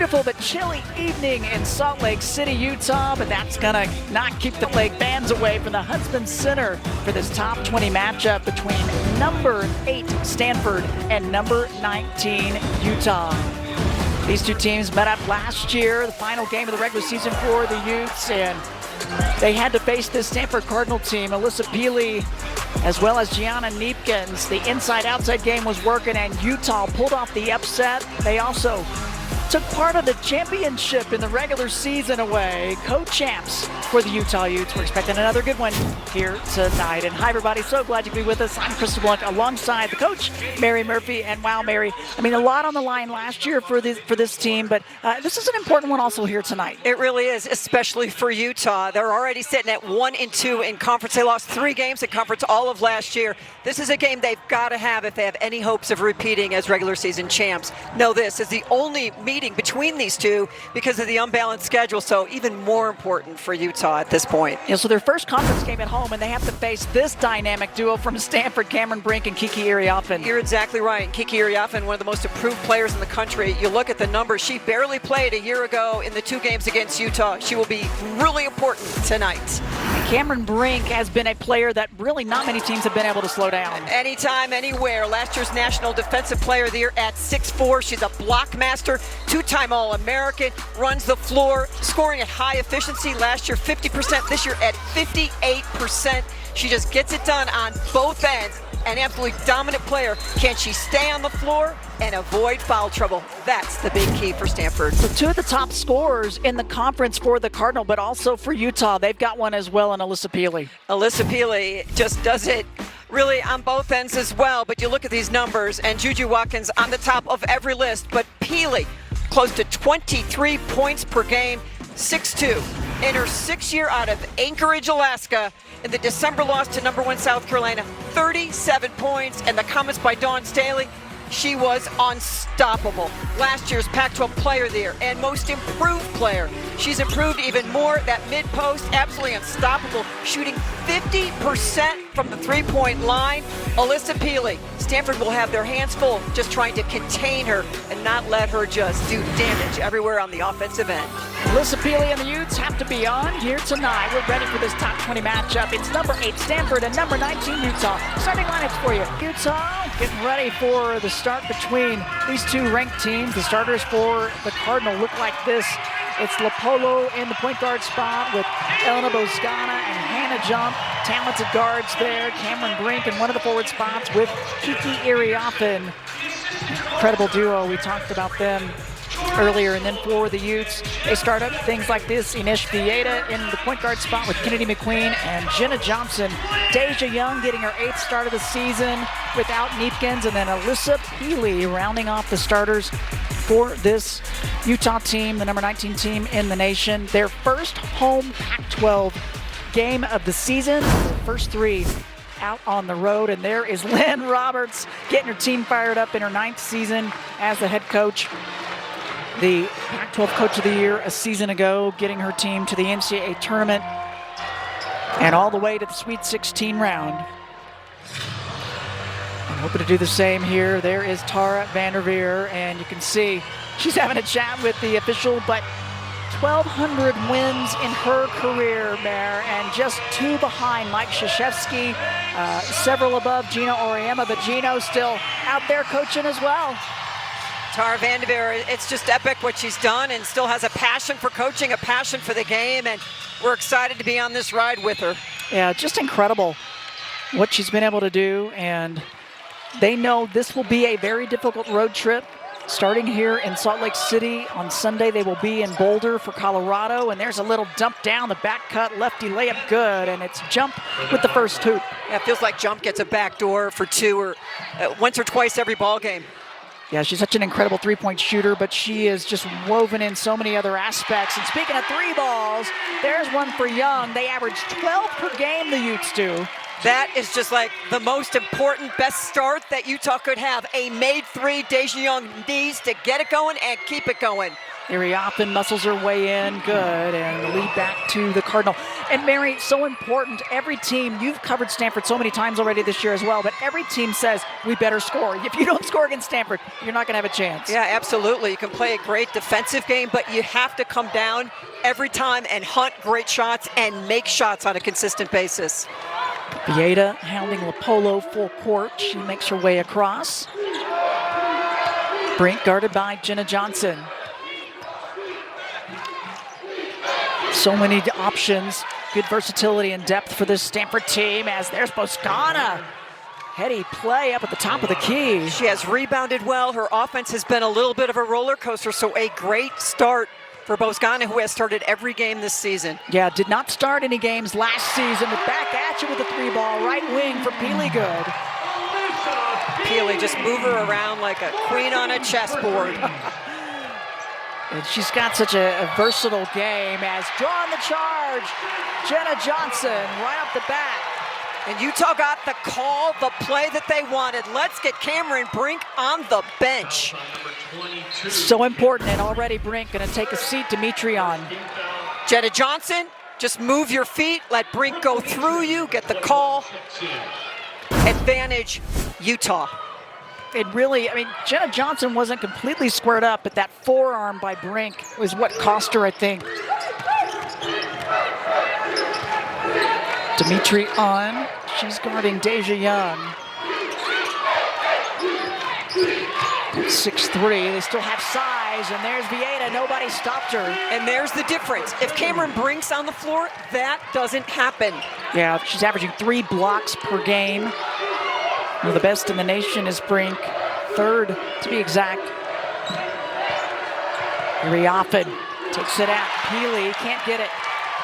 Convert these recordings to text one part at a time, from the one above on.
beautiful but chilly evening in Salt Lake City, Utah, but that's gonna not keep the Lake fans away from the Huntsman Center for this top 20 matchup between number 8 Stanford and number 19 Utah. These two teams met up last year, the final game of the regular season for the Utes, and they had to face this Stanford Cardinal team. Alyssa Peely as well as Gianna Neepkins. The inside-outside game was working, and Utah pulled off the upset. They also took part of the championship in the regular season away. Co-champs for the Utah Utes. We're expecting another good one here tonight. And hi, everybody. So glad you could be with us. I'm Krista Blunt alongside the coach, Mary Murphy. And wow, Mary, I mean, a lot on the line last year for this team, but this is an important one also here tonight. It really is, especially for Utah. They're already sitting at 1-2 in conference. They lost 3 games in conference all of last year. This is a game they've got to have if they have any hopes of repeating as regular season champs. Know this is the only meeting between these two because of the unbalanced schedule, so even more important for Utah at this point. Yeah, so their first conference game at home, and they have to face this dynamic duo from Stanford, Cameron Brink and Kiki Iriafen. You're exactly right. Kiki Iriafen, one of the most improved players in the country. You look at the numbers, she barely played a year ago in the 2 games against Utah. She will be really important tonight. And Cameron Brink has been a player that really not many teams have been able to slow down. Anytime, anywhere. Last year's National Defensive Player of the Year at 6'4". She's a block master, 2-time All-American, runs the floor, scoring at high efficiency. Last year, 50%. This year at 58%. She just gets it done on both ends. An absolutely dominant player. Can she stay on the floor and avoid foul trouble? That's the big key for Stanford. So 2 of the top scorers in the conference for the Cardinal, but also for Utah. They've got one as well in Alyssa Peely. Alyssa Peely just does it really on both ends as well. But you look at these numbers, and Juju Watkins on the top of every list. But Peely, close to 23 points per game, 6'2". In her 6th year out of Anchorage, Alaska, in the December loss to number 1 South Carolina, 37 points. And the comments by Dawn Staley, she was unstoppable. Last year's Pac-12 Player of the Year and Most Improved Player. She's improved even more. That mid-post, absolutely unstoppable, shooting 50% from the three-point line. Alyssa Peely, Stanford will have their hands full just trying to contain her and not let her just do damage everywhere on the offensive end. Alyssa Peely and the Utes have to be on here tonight. We're ready for this top 20 matchup. It's number 8 Stanford and number 19 Utah. Starting lineups for you. Utah getting ready for the start between these 2 ranked teams. The starters for the Cardinal look like this. It's Lapolo in the point guard spot with Elena Bozgana and Hannah Jump. Talented guards there. Cameron Brink in one of the forward spots with Kiki Iriafen. Incredible duo. We talked about them earlier. And then for the Utes, they start up things like this. Inish Vieta in the point guard spot with Kennedy McQueen and Jenna Johnson. Deja Young getting her 8th start of the season without Neepkins. And then Alyssa Peely rounding off the starters for this Utah team, the number 19 team in the nation. Their first home Pac-12 game of the season. First 3 out on the road. And there is Lynn Roberts getting her team fired up in her 9th season as the head coach. The Pac-12 Coach of the Year a season ago, getting her team to the NCAA tournament and all the way to the Sweet 16 round. I'm hoping to do the same here. There is Tara Vanderveer, and you can see she's having a chat with the official, but 1,200 wins in her career, Mayor, and just 2 behind Mike Krzyzewski, several above Gino Auriemma, but Gino still out there coaching as well. Tara Vanderveer, it's just epic what she's done, and still has a passion for coaching, a passion for the game, and we're excited to be on this ride with her. Yeah, just incredible what she's been able to do, and they know this will be a very difficult road trip. Starting here in Salt Lake City on Sunday, they will be in Boulder for Colorado, and there's a little dump down, the back cut, lefty layup good, and it's Jump with the first hoop. Yeah, it feels like Jump gets a back door for 2 or once or twice every ball game. Yeah, she's such an incredible 3-point shooter, but she is just woven in so many other aspects. And speaking of 3 balls, there's one for Young. They average 12 per game, the Utes do. That is just like the most important, best start that Utah could have. A made 3, Deja Young needs to get it going and keep it going. Iriafen muscles her way in, good, and the lead back to the Cardinal. And Mary, so important, every team, you've covered Stanford so many times already this year as well, but every team says, we better score. If you don't score against Stanford, you're not gonna have a chance. Yeah, absolutely. You can play a great defensive game, but you have to come down every time and hunt great shots and make shots on a consistent basis. Vieta hounding Lopolo full court. She makes her way across. Brink guarded by Jenna Johnson. So many options, good versatility and depth for this Stanford team as there's Boscana. Heady play up at the top of the key. She has rebounded well. Her offense has been a little bit of a roller coaster, so a great start for Boscana, who has started every game this season. Yeah, did not start any games last season, but back at you with the three ball, right wing for Peely good. Peely just move her around like a queen on a chessboard. And she's got such a versatile game as drawing the charge, Jenna Johnson right up the bat. And Utah got the call, the play that they wanted. Let's get Cameron Brink on the bench. So important, and already Brink gonna take a seat, Demetrion. Jenna Johnson, just move your feet, let Brink go through you, get the call. Advantage, Utah. It really, I mean, Jenna Johnson wasn't completely squared up, but that forearm by Brink was what cost her, I think. Dimitri on, she's guarding Deja Young. 6'3", they still have size, and there's Vieta, nobody stopped her. And there's the difference. If Cameron Brink's on the floor, that doesn't happen. Yeah, she's averaging 3 blocks per game. One of the best in the nation is Brink, third to be exact. Iriafen takes it out, Peely can't get it.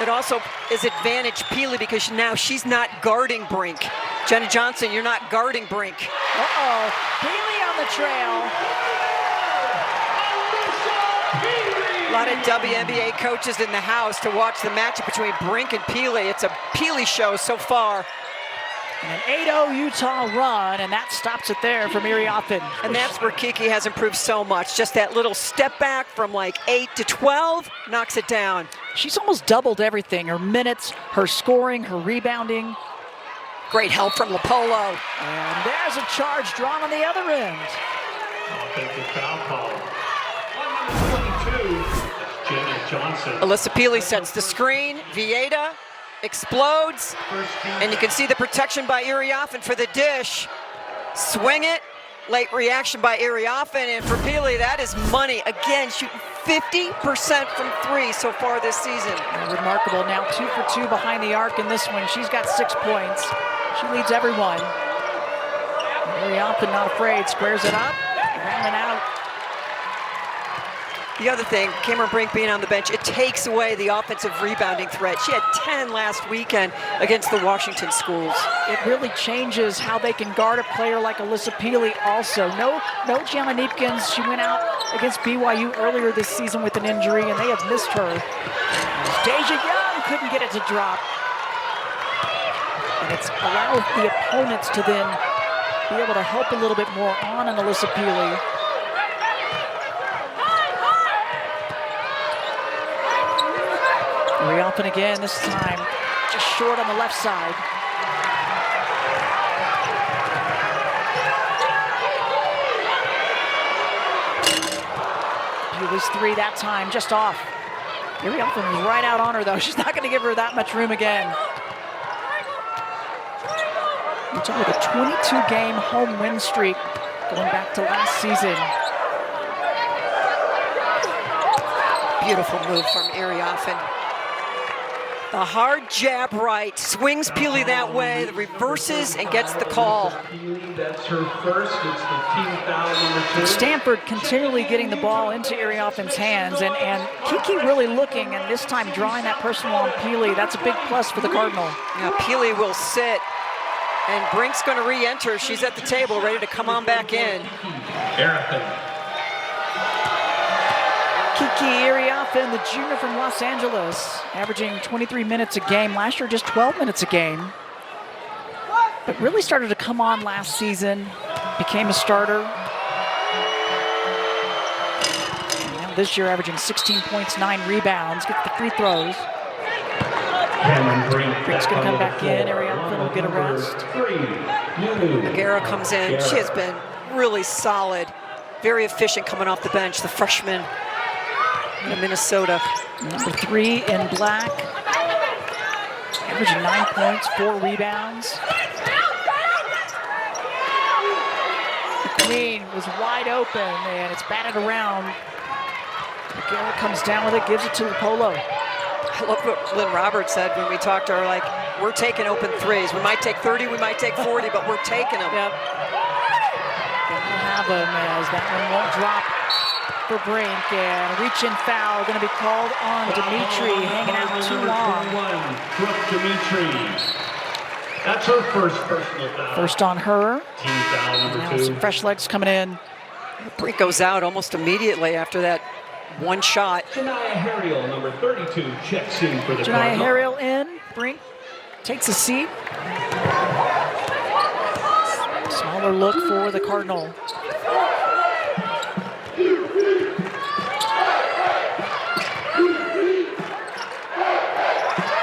It also is advantage Peely because now she's not guarding Brink. Jenna Johnson, you're not guarding Brink. Uh-oh, Peely on the trail. A lot of WNBA coaches in the house to watch the matchup between Brink and Peely. It's a Peely show so far. And an 8-0 Utah run, and that stops it there from Iriafen. And that's where Kiki has improved so much. Just that little step back from like 8 to 12 knocks it down. She's almost doubled everything, her minutes, her scoring, her rebounding. Great help from Lopolo. And there's a charge drawn on the other end. Offensive foul call. On number 22, that's Jenna Johnson. Alyssa Peely sets the screen. Vieta explodes, and you can see the protection by Iriafen for the dish. Swing it, late reaction by Iriafen, and for Peely, that is money. Again, shooting 50% from 3 so far this season. And remarkable, now 2 for 2 behind the arc in this one. She's got 6 points. She leads everyone. Iriafen not afraid, squares it up, rounding out. The other thing, Cameron Brink being on the bench, it takes away the offensive rebounding threat. She had 10 last weekend against the Washington schools. It really changes how they can guard a player like Alyssa Peely also. No Gianna Neepkins. She went out against BYU earlier this season with an injury, and they have missed her. Deja Young couldn't get it to drop. And it's allowed the opponents to then be able to help a little bit more on an Alyssa Peely. Iriafen again, this time just short on the left side. Peely's 3 that time, just off. Iriafen was right out on her though. She's not gonna give her that much room again. Utah with a 22-game home win streak going back to last season. Beautiful move from Iriafen. The hard jab right, swings Peely that way, reverses and gets the call. That's her first, it's the team foul number 2. Stanford continually getting the ball into Iriafen's hands, and Kiki really looking, and this time drawing that personal on Peely. That's a big plus for the Cardinal. Now Peely will sit, and Brink's going to re-enter. She's at the table, ready to come on back in. Kiki Iriafen, the junior from Los Angeles, averaging 23 minutes a game. Last year, just 12 minutes a game. But really started to come on last season, became a starter. And now this year, averaging 16 points, 9 rebounds. Gets the free throws. Brink's going to come back in. Ariana will get a rest. Nogueira comes in. She has been really solid, very efficient coming off the bench. The freshman in Minnesota. Number 3 in black. Averaging 9 points, 4 rebounds. The Queen was wide open, and it's batted around. Nogueira comes down with it, gives it to Polo. I love what Lynn Roberts said when we talked to her, like, we're taking open threes. We might take 30, we might take 40, but we're taking them. Yep. They'll have them as that one won't drop for Brink. And a reach-in foul going to be called on Dimitri, hanging out too long. That's her first personal foul. First on her. Team foul number Now 2. some fresh legs coming in. Brink goes out almost immediately after that one shot. Janiyah Harriel, number 32, checks in for the Janiyah Cardinals. Harriel in. Brink takes a seat. Smaller look for the Cardinal.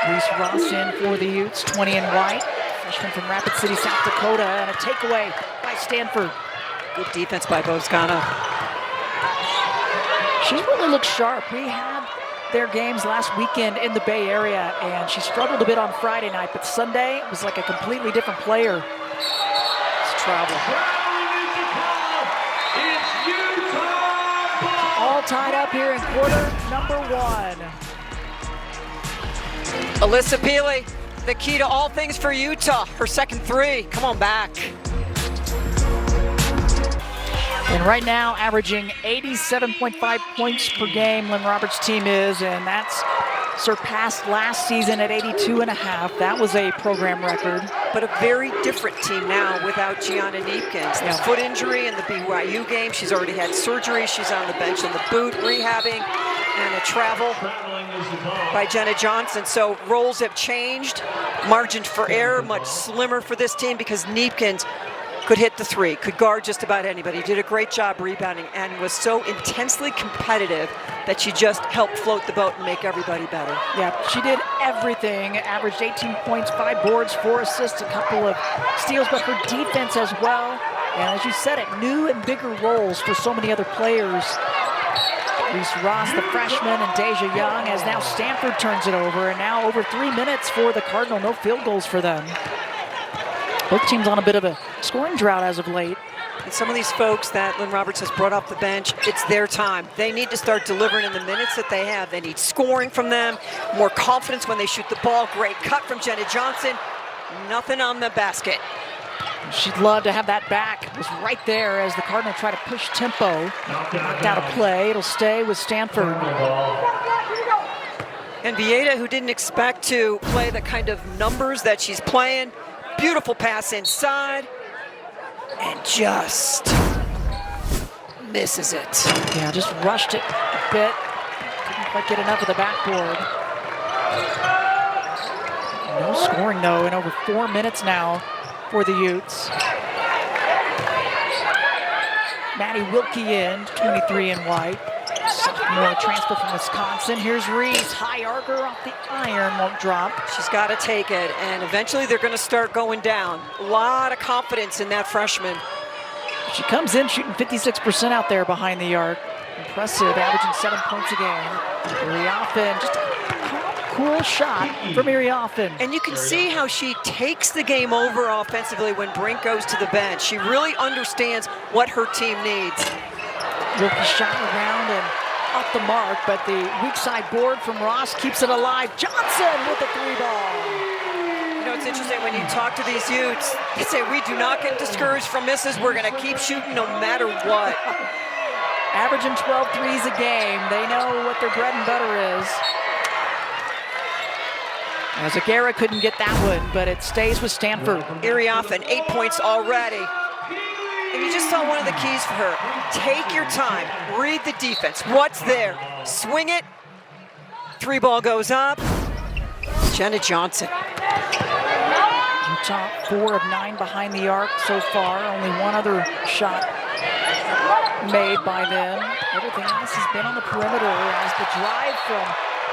Reese Ross in for the Utes, 20 in white. Freshman from Rapid City, South Dakota, and a takeaway by Stanford. Good defense by Bozgana. She's really looked sharp. We had their games last weekend in the Bay Area, and she struggled a bit on Friday night, but Sunday was like a completely different player. It's travel. All tied up here in quarter number 1. Alyssa Peely, the key to all things for Utah. Her second 3. Come on back. And right now, averaging 87.5 points per game, Lynn Roberts' team is, and that's surpassed last season at 82.5. That was a program record. But a very different team now without Gianna Neepkins. The foot injury in the BYU game. She's already had surgery. She's on the bench in the boot, rehabbing, and a travel by Jenna Johnson. So roles have changed. Margin for error much slimmer for this team because Neepkins could hit the 3, could guard just about anybody. Did a great job rebounding and was so intensely competitive that she just helped float the boat and make everybody better. Yeah, she did everything. Averaged 18 points, 5 boards, 4 assists, a couple of steals, but her defense as well. And as you said it, new and bigger roles for so many other players. Reese Ross, the freshman, and Deja Young, as now Stanford turns it over. And now over 3 minutes for the Cardinal. No field goals for them. Both teams on a bit of a scoring drought as of late. And some of these folks that Lynn Roberts has brought off the bench, it's their time. They need to start delivering in the minutes that they have. They need scoring from them, more confidence when they shoot the ball. Great cut from Jenna Johnson. Nothing on the basket. She'd love to have that back. It was right there as the Cardinal try to push tempo. Knocked out a play. It'll stay with Stanford. And Vieta, who didn't expect to play the kind of numbers that she's playing, beautiful pass inside, and just misses it. Yeah, just rushed it a bit. Couldn't quite get enough of the backboard. No scoring, though, in over 4 minutes now for the Utes. Maddie Wilkie in, 23 in white. Sophomore transfer from Wisconsin. Here's Reese, high archer off the iron, won't drop. She's got to take it, and eventually they're going to start going down. A lot of confidence in that freshman. She comes in shooting 56% out there behind the arc. Impressive, averaging 7 points a game. Iriafen, just a cool shot from Iriafen. And you can see how she takes the game over offensively when Brink goes to the bench. She really understands what her team needs. Wilkie shot around and off the mark, but the weak side board from Ross keeps it alive. Johnson with the 3-ball. You know, it's interesting when you talk to these Utes, they say, we do not get discouraged from misses. We're going to keep shooting no matter what. Averaging 12 threes a game. They know what their bread and butter is. As Nogueira couldn't get that one, but it stays with Stanford. Iriafen, 8 points already. And you just saw one of the keys for her. Take your time, read the defense. What's there? Swing it. 3-ball goes up. Jenna Johnson. Utah 4 of 9 behind the arc so far. Only one other shot made by them. Everything else has been on the perimeter as the drive from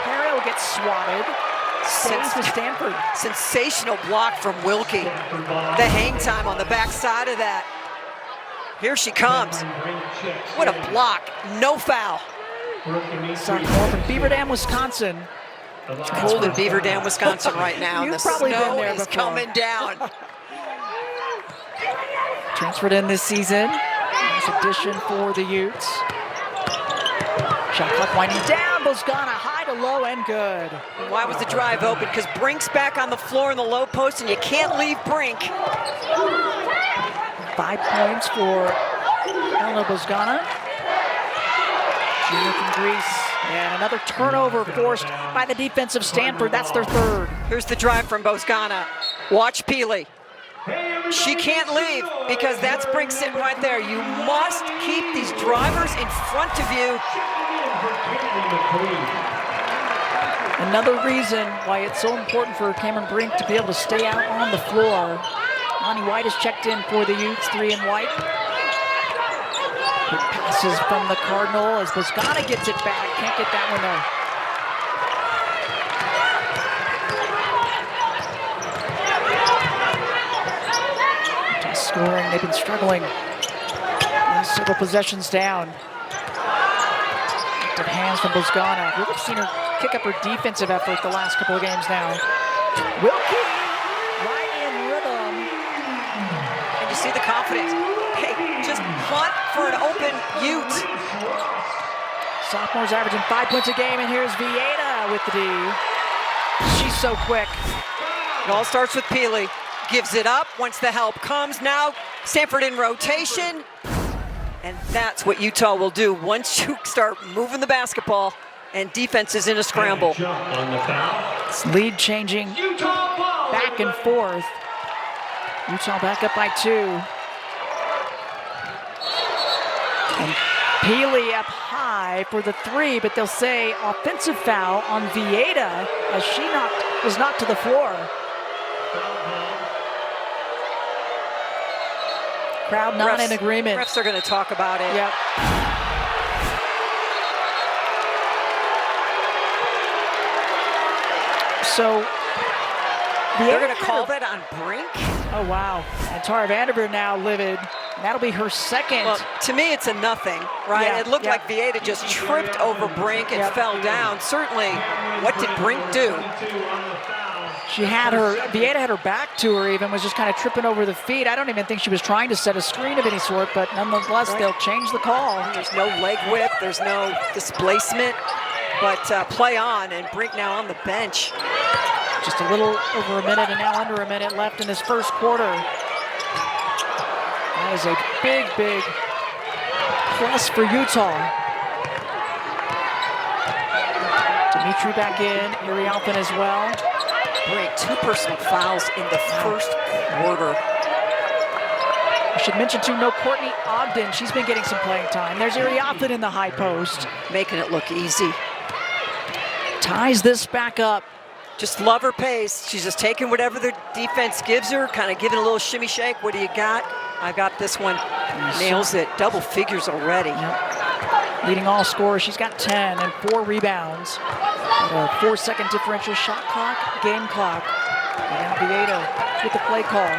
Harrell gets swatted. Stays with Stanford. Sensational block from Wilkie. The hang time on the back side of that. Here she comes. What a block. No foul. Sophomore from Beaver Dam, Wisconsin. It's cold in Beaver Dam, Wisconsin right now. And You've the probably been snow there is before. coming down. Transferred in this season. Nice addition for the Utes. Shot clock winding down. Bozgana high to low and good. Why was the drive open? Because Brink's back on the floor in the low post, and you can't leave Brink. 5 points for Elena Bozgana. Junior from Greece. And another turnover forced by the defense of Stanford. That's their third. Here's the drive from Bozgana. Watch Peely. She can't leave because that's Brink sitting right there. You must keep these drivers in front of you. Another reason why it's so important for Cameron Brink to be able to stay out on the floor. Lonnie White has checked in for the Utes, 3 in white. Good passes from the Cardinal as Bozgana gets it back. Can't get that one though. Just scoring, they've been struggling. Several possessions down. Active hands from Bozgana. We've seen her kick up her defensive effort the last couple of games now. Wilkie, right in rhythm. And you see the confidence. Hey, just hunt for an open Ute. Sophomores averaging 5 points a game, and here's Vieta with the D. She's so quick. It all starts with Peely. Gives it up once the help comes. Now Stanford in rotation. And that's what Utah will do once you start moving the basketball and defense is in a scramble. It's lead changing back and forth. Utah back up by 2. And Peely up high for the 3, but they'll say offensive foul on Vieta as she was knocked to the floor. Crowd not in agreement. Refs are going to talk about it. Yep. So they're going to call that on Brink? Oh, wow. And Tara Vanderveer now livid. That'll be her second. Well, to me, it's a nothing, right? Yeah, it looked like Vieta just tripped over Brink and fell down. Certainly, what did Brink do? Vieta had her back to her even, was just kind of tripping over the feet. I don't even think she was trying to set a screen of any sort, but nonetheless, they'll change the call. There's no leg whip, there's no displacement, but play on, and Brink now on the bench. Just a little over a minute and now under a minute left in this first quarter. That is a big, big plus for Utah. Dimitri back in, Irialpin as well. Brink, 2 personal fouls in the first quarter. I should mention too, no Courtney Ogden. She's been getting some playing time. There's Irialpin in the high post. Making it look easy. Ties this back up. Just love her pace. She's just taking whatever the defense gives her, kind of giving a little shimmy shake. What do you got? I got this one. Nails it. Double figures already. Yep. Leading all scorers. She's got 10 and 4 rebounds. A 4-second differential shot clock, game clock. And now Vieta with the play call.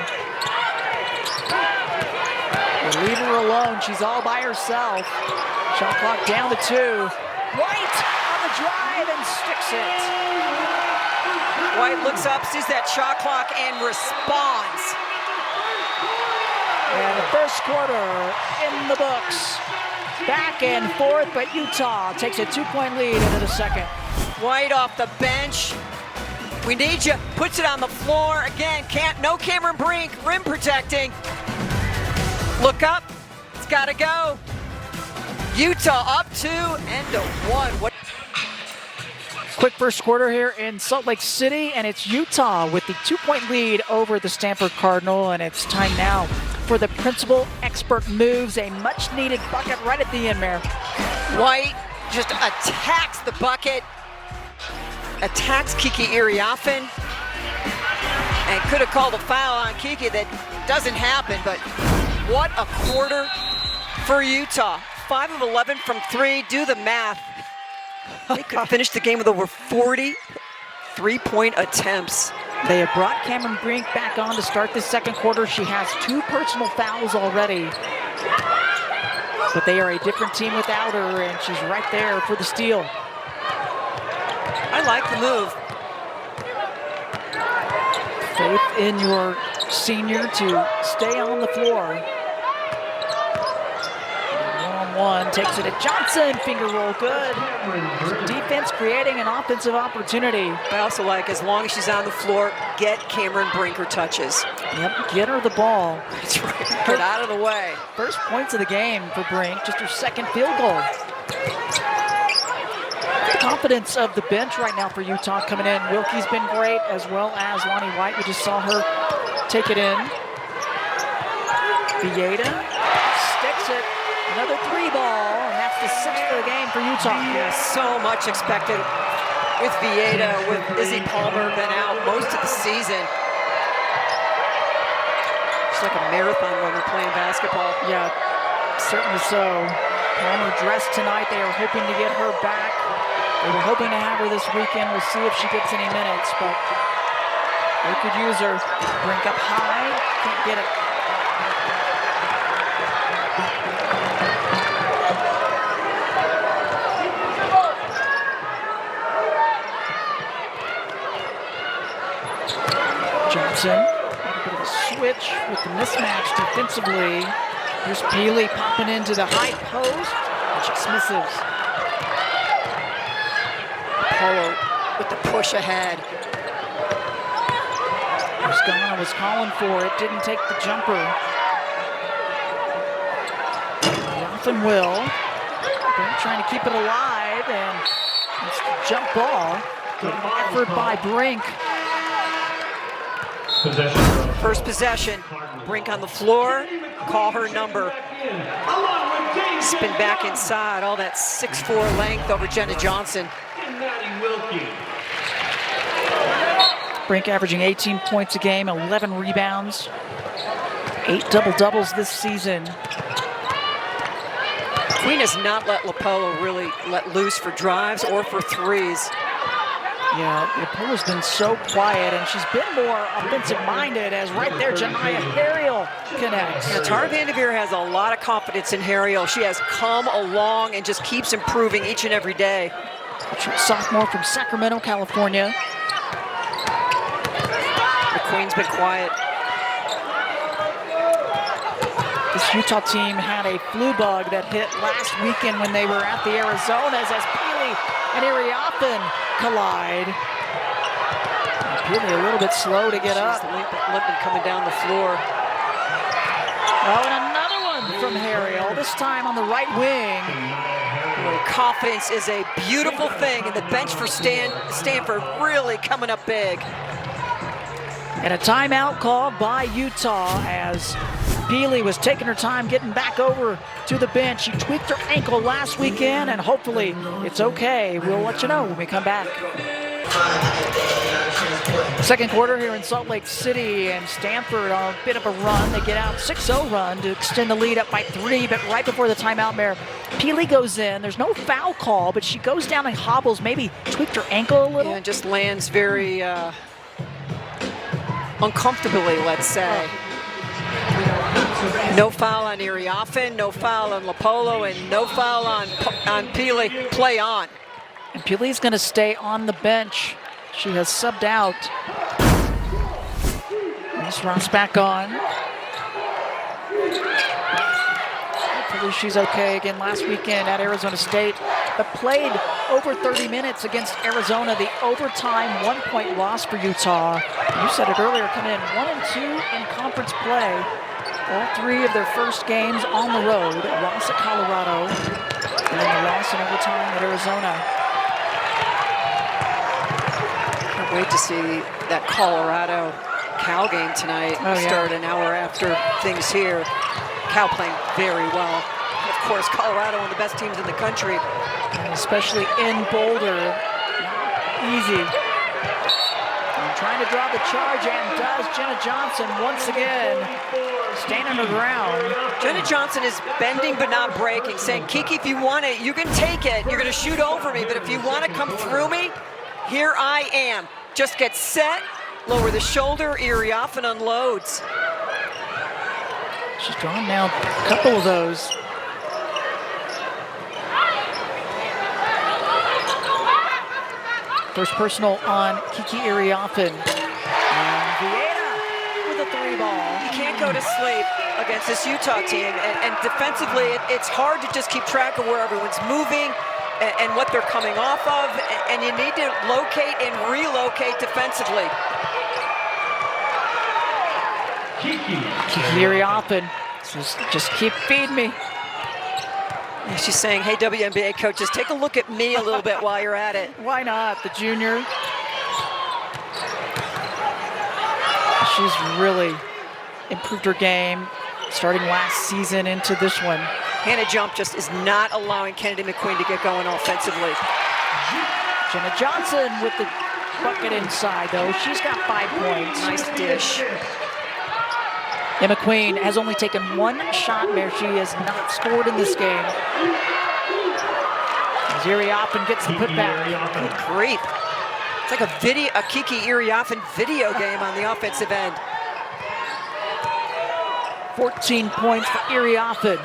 We'll leave her alone. She's all by herself. Shot clock down to 2. White on the drive and sticks it. White looks up, sees that shot clock, and responds. And the first quarter in the books. Back and forth, but Utah takes a 2-point lead into the second. White off the bench. We need you. Puts it on the floor. Again, no Cameron Brink, rim protecting. Look up. It's got to go. Utah up 2 and a 1. Quick first quarter here in Salt Lake City, and it's Utah with the 2-point lead over the Stanford Cardinal, and it's time now for the principal expert moves. A much-needed bucket right at the end there. White just attacks the bucket, attacks Kiki Iriafen, and could have called a foul on Kiki. That doesn't happen, but what a quarter. for Utah. 5 of 11 from 3. Do the math. They could finish the game with over 40 3-point attempts. They have brought Cameron Brink back on to start the second quarter. She has 2 personal fouls already. But they are a different team without her, and she's right there for the steal. I like the move. Faith in your senior to stay on the floor. One takes it at Johnson, finger roll good. So defense creating an offensive opportunity. I also like, as long as she's on the floor, get Cameron Brink her touches. Yep, get her the ball. That's right, get out of the way. First points of the game for Brink, just her second field goal. The confidence of the bench right now for Utah coming in. Wilkie's been great, as well as Lonnie White. We just saw her take it in. Villeda sticks it. Another 3 ball, and that's the 6th of the game for Utah. Yeah, so much expected with Villeda, with Izzy Palmer been out most of the season. It's like a marathon runner playing basketball. Yeah, certainly so. Palmer dressed tonight. They are hoping to get her back. They were hoping to have her this weekend. We'll see if she gets any minutes, but they could use her. Brink up high, can't get it. Johnson, a bit of a switch with the mismatch defensively. Here's Peely popping into the high post, and just misses. Polo with the push ahead. Ghana was calling for it, didn't take the jumper. He often will. Brink trying to keep it alive, and it's the jump ball. Good effort by Brink. First possession, Brink on the floor, call her number. Spin back inside, all that 6'4" length over Jenna Johnson. Brink averaging 18 points a game, 11 rebounds, 8 double-doubles this season. Queen has not let LaPolo really let loose for drives or for threes. Yeah, LaPolo's been so quiet, and she's been more offensive-minded, as right there, Janiyah Harriel connects. Yeah, Tara Vanderveer has a lot of confidence in Harriel. She has come along and just keeps improving each and every day. Sophomore from Sacramento, California. The Queen's been quiet. This Utah team had a flu bug that hit last weekend when they were at the Arizonas as Peely and Iriafen collide. Peely a little bit slow to get up. Lippman coming down the floor. Oh, and another one from Harriel, this time on the right wing. Boy, confidence is a beautiful thing, and the bench for Stanford really coming up big. And a timeout called by Utah as Peely was taking her time getting back over to the bench. She tweaked her ankle last weekend, and hopefully it's okay. We'll let you know when we come back. Second quarter here in Salt Lake City, and Stanford on a bit of a run. They get out 6-0 run to extend the lead up by 3, but right before the timeout, Peely goes in. There's no foul call, but she goes down and hobbles, maybe tweaked her ankle a little. Yeah, just lands very uncomfortably, let's say. No foul on Iriafen, no foul on LaPolo, and no foul on Peely. Play on. And Peely's going to stay on the bench. She has subbed out. Miss Ross back on. Hopefully she's okay. Again, last weekend at Arizona State, but played over 30 minutes against Arizona. The overtime 1-point loss for Utah. You said it earlier, coming in 1-2 in conference play. All 3 of their first games on the road. A loss at Colorado, and then the loss in overtime at Arizona. Can't wait to see that Colorado Cal game tonight. Start an hour after things here. Cal playing very well. And of course, Colorado, one of the best teams in the country. And especially in Boulder. Not easy. trying to draw the charge, and does. Jenna Johnson once again standing her ground. Jenna Johnson is bending but not breaking, saying, Kiki, if you want it, you can take it. You're going to shoot over me, but if you want to come through me, here I am. Just get set, lower the shoulder, Erie off and unloads. She's drawn now a couple of those. First personal on Kiki Iriafen. And Vieta with a 3-ball. You can't go to sleep against this Utah team, and defensively, it's hard to just keep track of where everyone's moving and what they're coming off of, and you need to locate and relocate defensively. Kiki Iriafen says, just keep feeding me. And she's saying, hey, WNBA coaches, take a look at me a little bit while you're at it. Why not? The junior. She's really improved her game starting last season into this one. Hannah Jump just is not allowing Kennedy McQueen to get going offensively. Jenna Johnson with the bucket inside, though. She's got 5 points. Nice dish. Emma Queen has only taken 1 shot there. She has not scored in this game. As Iriafen gets the putback. Good grief. It's like a Kiki Iriafen video game on the offensive end. 14 points for Iriafen.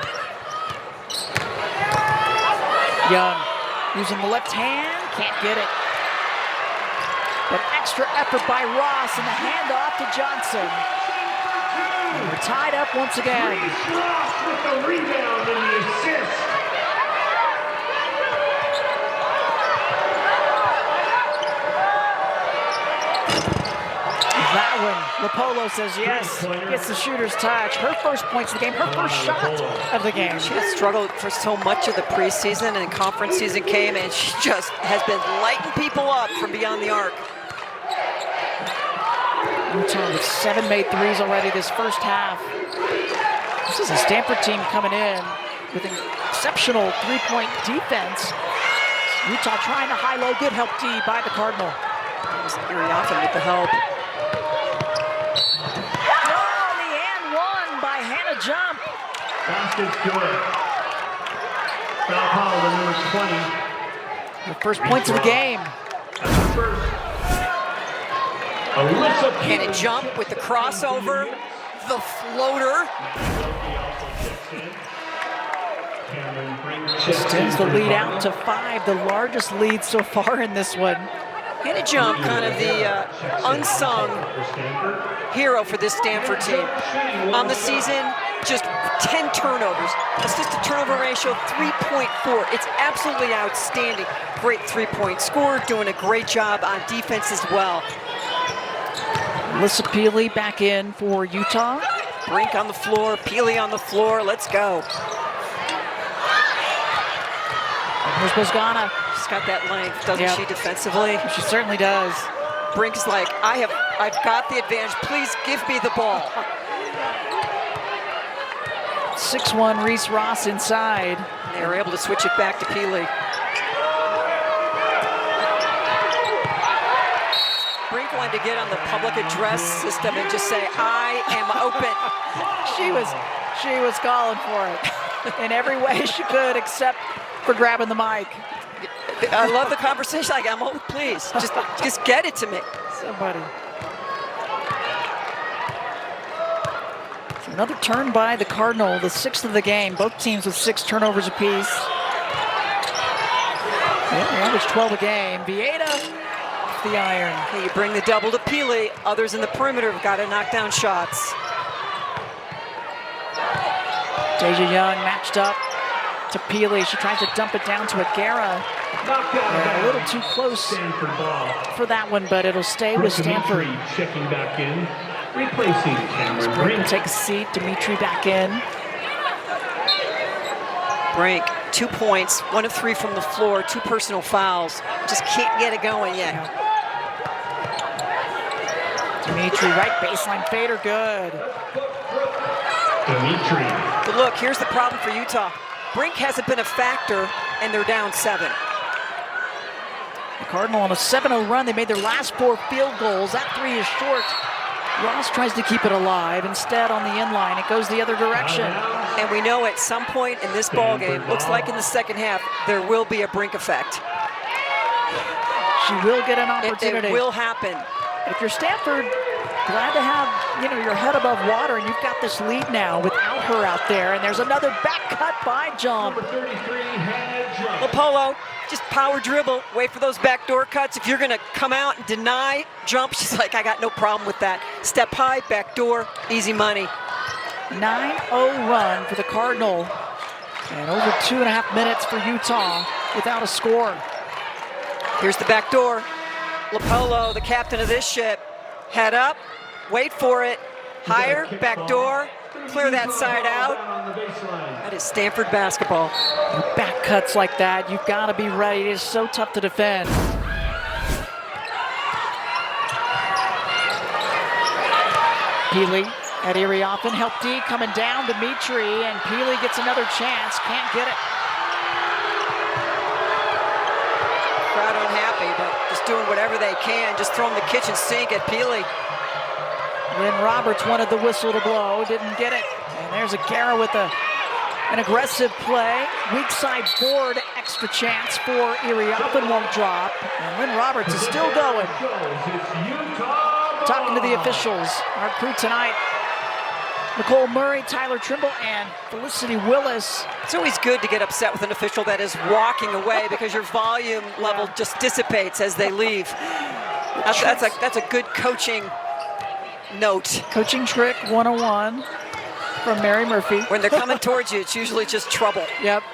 Young using the left hand, can't get it. But extra effort by Ross and the handoff to Johnson. And we're tied up once again. Ross with the rebound and the assist. That one, Lopolo says yes, gets the shooter's touch. Her first points of the game, her first shot of the game. She has struggled for so much of the preseason, and conference season came, and she just has been lighting people up from beyond the arc. Utah with 7 made threes already this first half. This is a Stanford team coming in with an exceptional 3-point defense. Utah trying to high-low, good help D by the Cardinal. Iriafen with the help. Oh, the and one by Hannah Jump. Basket's good. Foul call to number 20. The first points of the game. Hannah Jump with the crossover, the floater. Extends the lead out to 5, the largest lead so far in this one. Hannah Jump, kind of the unsung hero for this Stanford team. On the season, just 10 turnovers. Assist to turnover ratio 3.4. It's absolutely outstanding. Great 3-point score, doing a great job on defense as well. Alyssa Peely back in for Utah. Brink on the floor, Peely on the floor. Let's go. Here's Bozgana. She's got that length, doesn't she, defensively? She certainly does. Brink's like, I've got the advantage. Please give me the ball. 6'1" Reese Ross inside. And they were able to switch it back to Peely. Brink wanted to get on the public address system and just say, I am open. She was calling for it in every way she could, except for grabbing the mic. I love the conversation. Like, I'm open, please. Just get it to me. Somebody. So another turn by the Cardinal, the 6th of the game. Both teams with 6 turnovers apiece. Yeah, they average 12 a game. Vieta off the iron. Okay, you bring the double to Peely. Others in the perimeter have got to knock down shots. Deja Young matched up to Peely. She tries to dump it down to Aguera. A little too close for that one, but it'll stay with Stanford. Checking back in, replacing Cameron Brink will Brink. take a seat. Dimitri back in. Brink, 2 points, 1 of 3 from the floor, 2 personal fouls. Just can't get it going yet. Dimitri, right baseline fader, good. Dimitri. But look, here's the problem for Utah. Brink hasn't been a factor, and they're down 7. The Cardinal on a 7-0 run. They made their last 4 field goals. That 3 is short. Ross tries to keep it alive. Instead, on the inline, it goes the other direction. And we know at some point in this ball game, looks like in the second half, there will be a Brink effect. She will get an opportunity. It will happen. If you're Stanford, glad to have your head above water, and you've got this lead now without her out there. And there's another back cut by Jump. Number 33, head jump. Lopolo, just power dribble, wait for those backdoor cuts. If you're gonna come out and deny Jump, she's like, I got no problem with that. Step high, backdoor, easy money. 9-0 run for the Cardinal. And over 2.5 minutes for Utah without a score. Here's the back door. Lopolo, the captain of this ship. Head up, wait for it. Higher, back door, clear that side out. That is Stanford basketball. Back cuts like that, you've got to be ready. It is so tough to defend. Peely at Iriopin, help D coming down, Dimitri, and Peely gets another chance, can't get it. Crowd unhappy, but just doing whatever they can, just throwing the kitchen sink at Peely. Lynn Roberts wanted the whistle to blow, didn't get it. And there's a Guerra with an aggressive play. Weak side board, extra chance for Iriopin, won't drop. And Lynn Roberts is still going. Talking to the officials, our crew tonight. Nicole Murray, Tyler Trimble, and Felicity Willis. It's always good to get upset with an official that is walking away because your volume level just dissipates as they leave. That's a good coaching note. Coaching trick 101 from Mary Murphy. When they're coming towards you, it's usually just trouble. Yep,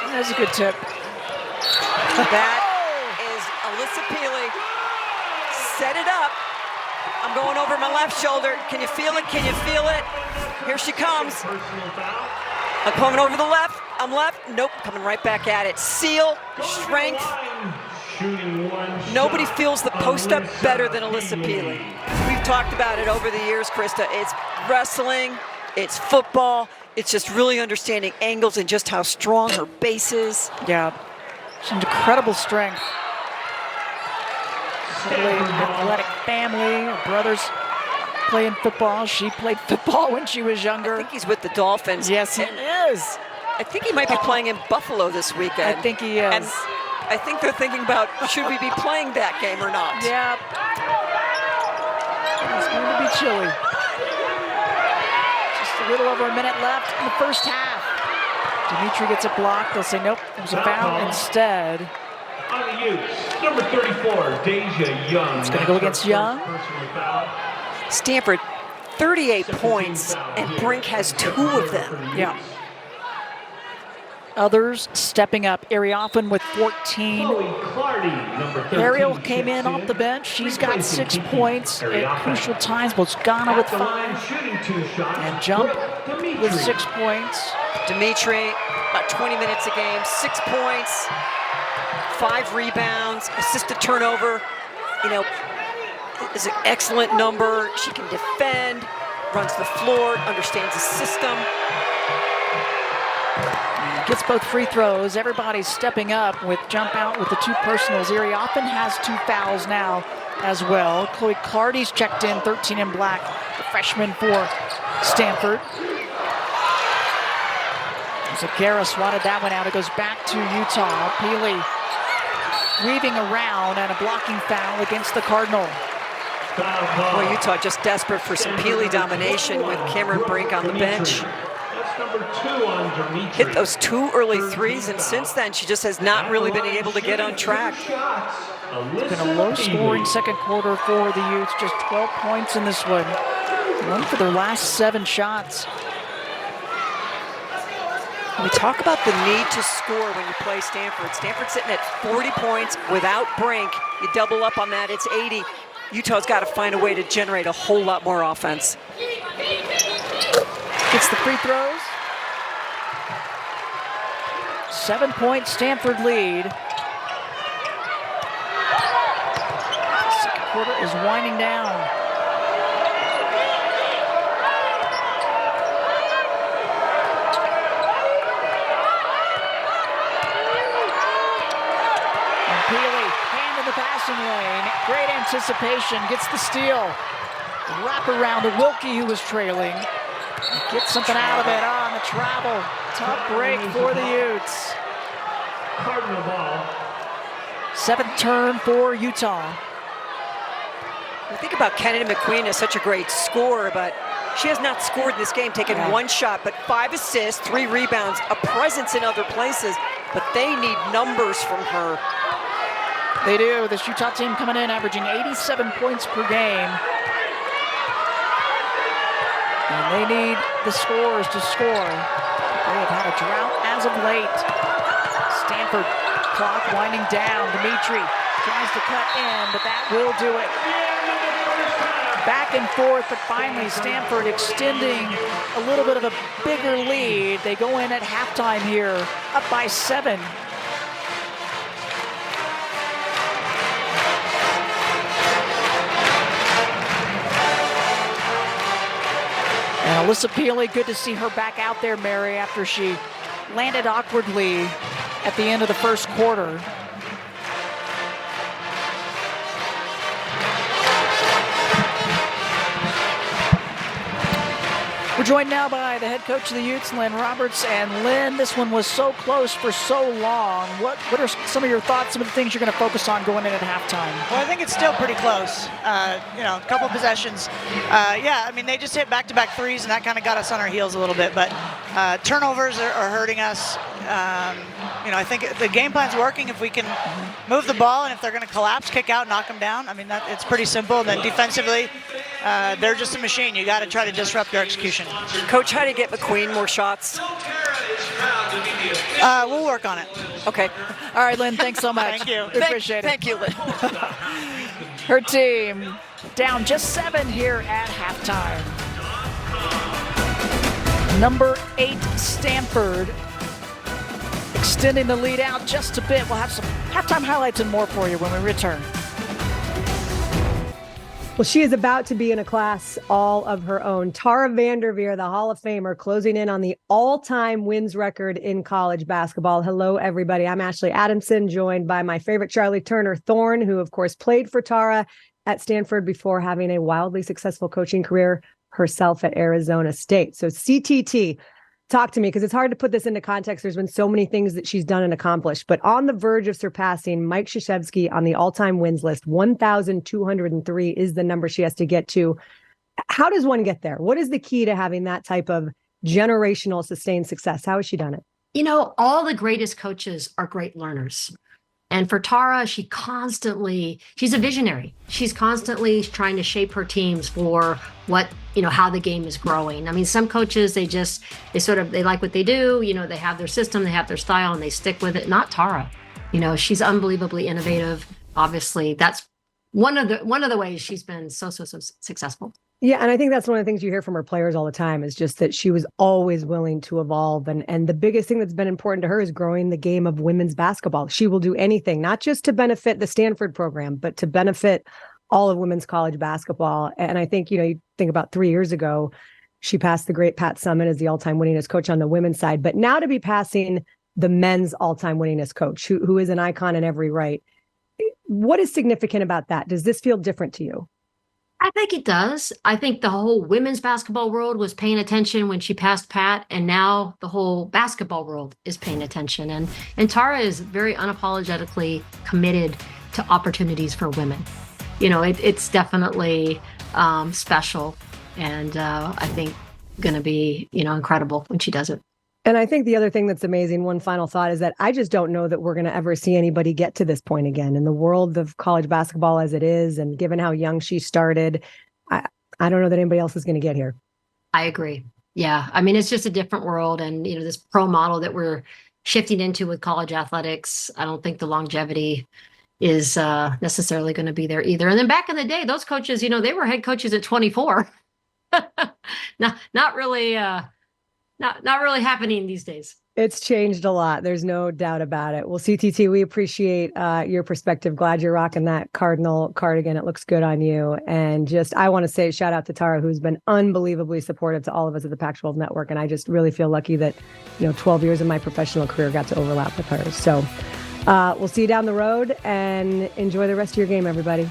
that's a good tip. That is Alyssa Peely. Set it up. I'm going over my left shoulder. Can you feel it? Can you feel it? Here she comes. I'm coming over the left. I'm left. Nope, coming right back at it. Seal, strength. Nobody feels the post-up better than Alyssa Peely. We've talked about it over the years, Krista. It's wrestling, it's football, it's just really understanding angles and just how strong her base is. Yeah, some incredible strength. Really athletic family, her brothers playing football. She played football when she was younger. I think he's with the Dolphins. Yes, he is. I think he might be playing in Buffalo this weekend. I think he is. And I think they're thinking about, should we be playing that game or not? Yeah. It's going to be chilly. Just a little over a minute left in the first half. Dimitri gets it blocked. They'll say, nope, it was a foul instead. On the Utes, number 34, Deja Young. It's going to go against Young. Stanford, 38 points, and Brink has 2 of them. Yeah. Others stepping up. Iriopin with 14. Ariel came in off the bench. She's got 6 points at crucial times. Boscana with 5. And Jump with 6 points. Dimitri, about 20 minutes a game, 6 points, 5 rebounds, assisted turnover. You know, is an excellent number. She can defend, runs the floor, understands the system. Gets both free throws. Everybody's stepping up with Jump out with the 2 personals. Iriopin has 2 fouls now as well. Chloe Clardy's checked in, 13 in black, the freshman for Stanford. So Guerra swatted that one out. It goes back to Utah. Peely weaving around and a blocking foul against the Cardinal. Well, Utah just desperate for some Peely domination with Cameron Brink on the bench. Number 2 on Dimitri. Hit those 2 early threes, and since then she just has not really been able to get on track. It's been a low-scoring second quarter for the Utes. Just 12 points in this one. One for their last 7 shots. We talk about the need to score when you play Stanford. Stanford's sitting at 40 points without Brink. You double up on that, it's 80. Utah's got to find a way to generate a whole lot more offense. Gets the free throws. 7-point Stanford lead. The second quarter is winding down. And Peely passing lane. Great anticipation. Gets the steal. Wrap around to Wilkie, who was trailing. Gets something out of it on the travel. Tough break for the Utes. Cardinal ball. 7th turn for Utah. I think about Kennedy McQueen as such a great scorer, but she has not scored in this game, taken one shot, but 5 assists, 3 rebounds, a presence in other places, but they need numbers from her. They do. This Utah team coming in averaging 87 points per game. And they need the scorers to score. They have had a drought as of late. Stanford, clock winding down. Dimitri tries to cut in, but that will do it. Back and forth, but finally Stanford extending a little bit of a bigger lead. They go in at halftime here, up by 7. And Alyssa Peely, good to see her back out there, Mary, after she landed awkwardly at the end of the first quarter. We're joined now by the head coach of the Utes, Lynn Roberts. And Lynn, this one was so close for so long. What are some of your thoughts, some of the things you're going to focus on going in at halftime? Well, I think it's still pretty close. A couple possessions. I mean, they just hit back-to-back threes, and that kind of got us on our heels a little bit. But turnovers are hurting us. I think the game plan's working if we can move the ball, and if they're going to collapse, kick out, knock them down. I mean, it's pretty simple. And then defensively, they're just a machine. You got to try to disrupt their execution. Coach, how do you get McQueen more shots? We'll work on it. Okay. All right, Lynn, thanks so much. Thank you. We appreciate it. Thank you, Lynn. Her team down just 7 here at halftime. Number 8, Stanford, extending the lead out just a bit. We'll have some halftime highlights and more for you when we return. Well, she is about to be in a class all of her own. Tara Vanderveer, the Hall of Famer, closing in on the all-time wins record in college basketball. Hello, everybody. I'm Ashley Adamson, joined by my favorite Charlie Turner Thorne, who, of course, played for Tara at Stanford before having a wildly successful coaching career herself at Arizona State. So CTT, talk to me, because it's hard to put this into context. There's been so many things that she's done and accomplished, but on the verge of surpassing Mike Krzyzewski on the all-time wins list. 1,203 is the number she has to get to. How does one get there? What is the key to having that type of generational sustained success? How has she done it? All the greatest coaches are great learners. And for Tara, she's a visionary. She's constantly trying to shape her teams for how the game is growing. I mean, some coaches, they like what they do. They have their system, they have their style, and they stick with it. Not Tara. She's unbelievably innovative. Obviously, that's one of the ways she's been so successful. Yeah, and I think that's one of the things you hear from her players all the time is just that she was always willing to evolve. And the biggest thing that's been important to her is growing the game of women's basketball. She will do anything, not just to benefit the Stanford program, but to benefit all of women's college basketball. And I think, you think about 3 years ago, she passed the great Pat Summitt as the all-time winningest coach on the women's side. But now to be passing the men's all-time winningest coach, who is an icon in every right. What is significant about that? Does this feel different to you? I think it does. I think the whole women's basketball world was paying attention when she passed Pat, and now the whole basketball world is paying attention. And Tara is very unapologetically committed to opportunities for women. It's definitely special, and I think going to be, incredible when she does it. And I think the other thing that's amazing, one final thought, is that I just don't know that we're going to ever see anybody get to this point again in the world of college basketball as it is. And given how young she started, I don't know that anybody else is going to get here. I agree. Yeah. I mean, it's just a different world. And, this pro model that we're shifting into with college athletics, I don't think the longevity is necessarily going to be there either. And then back in the day, those coaches, they were head coaches at 24. Not really happening these days. It's changed a lot. There's no doubt about it. Well, CTT, we appreciate your perspective. Glad you're rocking that Cardinal cardigan. It looks good on you. And I want to say shout out to Tara, who's been unbelievably supportive to all of us at the Pac-12 Network. And I just really feel lucky that, 12 years of my professional career got to overlap with her. So We'll see you down the road, and enjoy the rest of your game, everybody.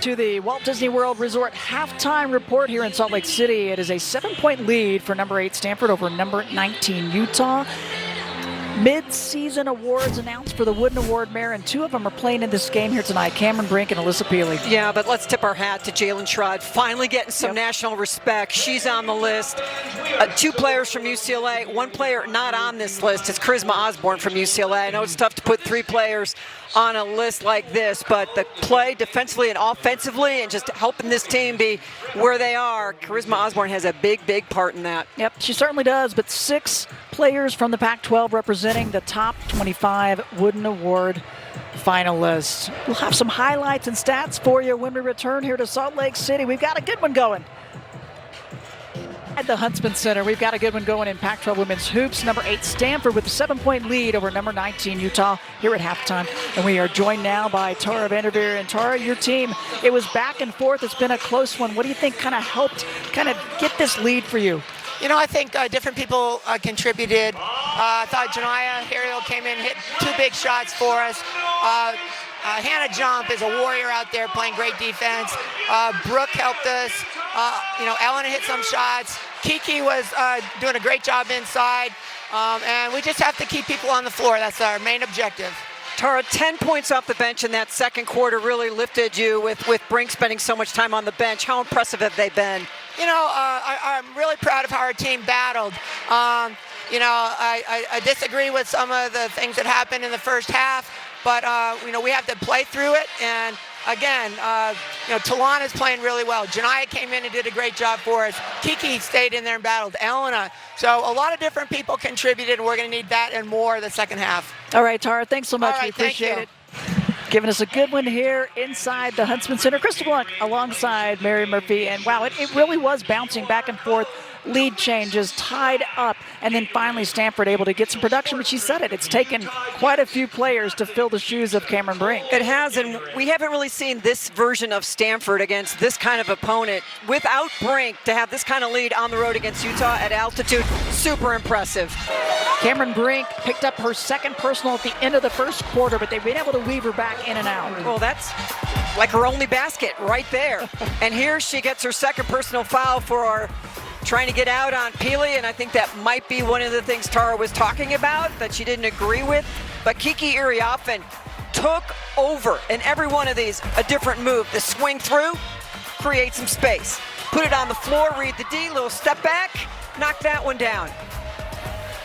To the Walt Disney World Resort halftime report here in Salt Lake City. It is a 7-point lead for number 8 Stanford over number 19 Utah. Mid-season awards announced for the Wooden Award Mare, and 2 of them are playing in this game here tonight, Cameron Brink and Alyssa Peely. Yeah, but let's tip our hat to Jalen Shrud, finally getting some national respect. She's on the list. 2 players from UCLA, 1 player not on this list. It's Charisma Osborne from UCLA. I know it's tough to put 3 players on a list like this, but the play defensively and offensively and just helping this team be where they are, Charisma Osborne has a big, big part in that. Yep, she certainly does, but 6 players from the Pac-12 representing the top 25 Wooden Award finalists. We'll have some highlights and stats for you when we return here to Salt Lake City. We've got a good one going. At the Huntsman Center, we've got a good one going in Pac-12 women's hoops. Number 8 Stanford with a 7-point lead over number 19 Utah here at halftime. And we are joined now by Tara Vanderveer. And Tara, your team, it was back and forth. It's been a close one. What do you think kind of helped kind of get this lead for you? You know, I think different people contributed. I thought Janiyah Harriel came in, hit 2 big shots for us. Hannah Jump is a warrior out there playing great defense. Brooke helped us. Ellen hit some shots. Kiki was doing a great job inside. And we just have to keep people on the floor. That's our main objective. Tara, 10 points off the bench in that second quarter really lifted you with Brink spending so much time on the bench. How impressive have they been? You know, I'm really proud of how our team battled. I disagree with some of the things that happened in the first half, but, we have to play through it. And again, Talana's playing really well. Janiyah came in and did a great job for us. Kiki stayed in there and battled. Elena. So a lot of different people contributed, and we're going to need that and more the second half. All right, Tara, thanks so much. All right, we appreciate thank it. Giving us a good one here inside the Huntsman Center. Krista Blunt alongside Mary Murphy. And wow, it really was bouncing back and forth. Lead changes, tied up, and then finally Stanford able to get some production. But she said it, it's taken quite a few players to fill the shoes of Cameron Brink. It has, and we haven't really seen this version of Stanford against this kind of opponent. Without Brink, to have this kind of lead on the road against Utah at altitude, super impressive. Cameron Brink picked up her 2nd personal at the end of the first quarter, but they've been able to weave her back in and out. Well, that's like her only basket right there. And here she gets her 2nd personal foul for trying to get out on Peely, and I think that might be one of the things Tara was talking about that she didn't agree with. But Kiki Iriafen took over in every one of these a different move. The swing through, create some space. Put it on the floor, read the D, little step back, knock that one down.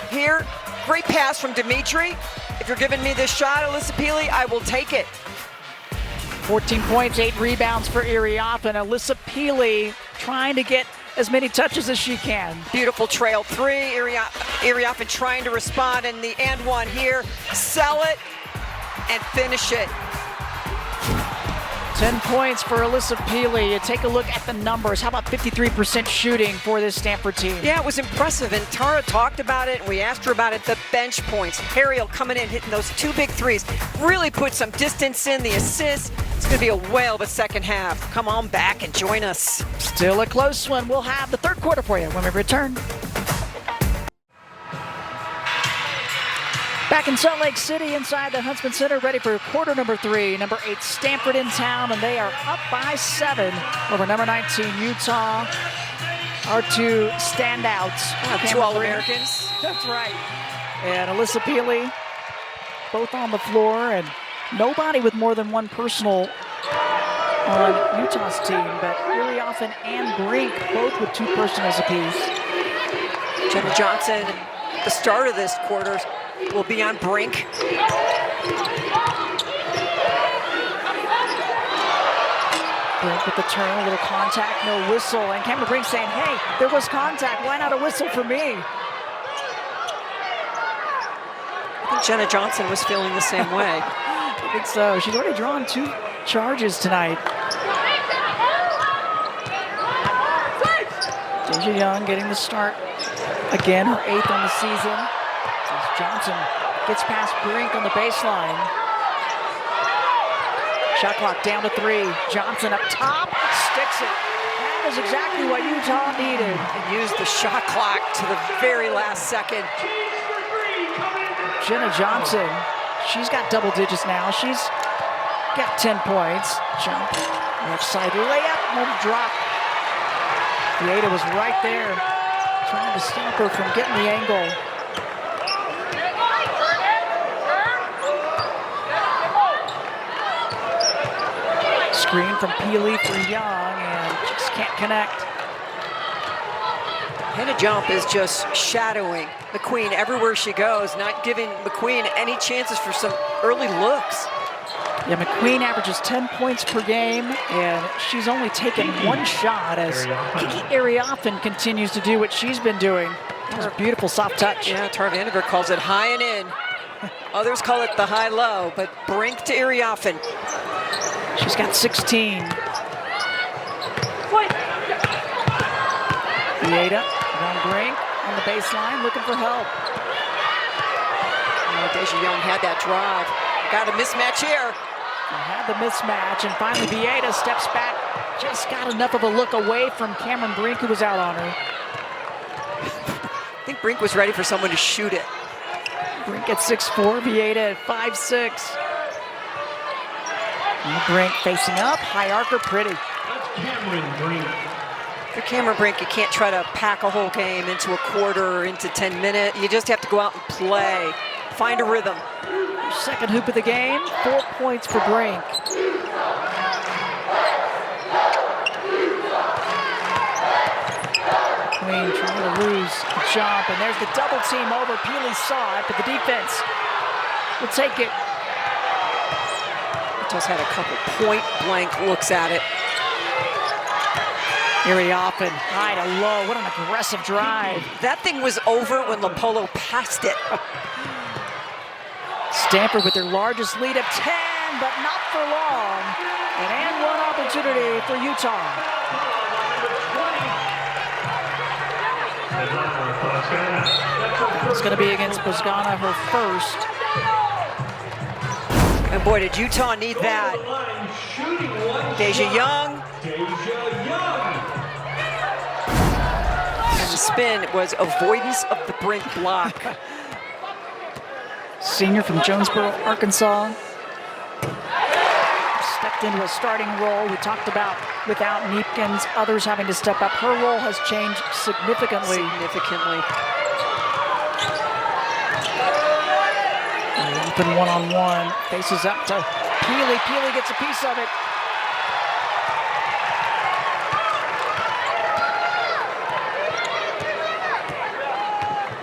Here, great pass from Dimitri. If you're giving me this shot, Alyssa Peely, I will take it. 14 points, 8 rebounds for Iriafen. Alyssa Peely trying to get as many touches as she can. Beautiful trail 3. Iriafen trying to respond in the and one here. Sell it and finish it. 10 points for Alyssa Peely. You take a look at the numbers. How about 53% shooting for this Stanford team? Yeah, it was impressive, and Tara talked about it, and we asked her about it, the bench points. Harriel coming in, hitting those 2 big threes. Really put some distance in the assist. It's going to be a whale of a second half. Come on back and join us. Still a close one. We'll have the 3rd quarter for you when we return. Back in Salt Lake City inside the Huntsman Center, ready for quarter number 3. Number 8 Stanford in town, and they are up by 7 over number 19 Utah. Our 2 standouts. 2 All-Americans. That's right. And Alyssa Peely, both on the floor, and nobody with more than 1 personal on Utah's team, but Iriafen and Brink both with 2 personals apiece. Jenna Johnson, the start of this quarter, will be on Brink. Brink with the turn, a little contact, no whistle, and Cameron Brink saying, hey, there was contact, why not a whistle for me? I think Jenna Johnson was feeling the same way. I think so. She's already drawn 2 charges tonight. Deja Young getting the start again, her 8th on the season. As Johnson gets past Brink on the baseline. Shot clock down to 3. Johnson up top, sticks it. That is exactly what Utah needed. And used the shot clock to the very last second. Jenna Johnson She's got double digits now. She's got 10 points. Jump, left side layup, won't drop. Vieta was right there, trying to stop her from getting the angle. Screen from Peely for Young, and just can't connect. Hannah Jump is just shadowing McQueen everywhere she goes, not giving McQueen any chances for some early looks. Yeah, McQueen averages 10 points per game, and she's only taken one shot as Kiki Ariafen continues to do what she's been doing. That was a beautiful soft touch. Yeah, Tara Vanderveer calls it high and in. Others call it the high-low, but Brink to Ariafen. She's got 16. Vieta on Brink on the baseline, looking for help. Deja Young had that drive. Got a mismatch here. Had the mismatch, and finally Vieta steps back. Just got enough of a look away from Cameron Brink, who was out on her. I think Brink was ready for someone to shoot it. Brink at 6'4", Vieta at 5'6". Brink facing up, high archer, pretty. That's Cameron Brink. For Cameron Brink, you can't try to pack a whole game into a quarter or into 10 minutes. You just have to go out and play, find a rhythm. Second hoop of the game, 4 points for Brink. Queen trying to lose the jump, and there's the double team over. Peely saw it, but the defense will take it. Just had a couple point-blank looks at it. Ariafen, high to low. What an aggressive drive. That thing was over when LaPolo passed it. Stanford with their largest lead of 10, but not for long. An and one opportunity for Utah. It's going to be against Bosgana, her first. And boy, did Utah need that. Deja Young. And the spin was avoidance of the Brink block. Senior from Jonesboro, Arkansas. Stepped into a starting role. We talked about without Neepkins, others having to step up. Her role has changed significantly. Open one-on-one, faces up to Peely. Peely gets a piece of it.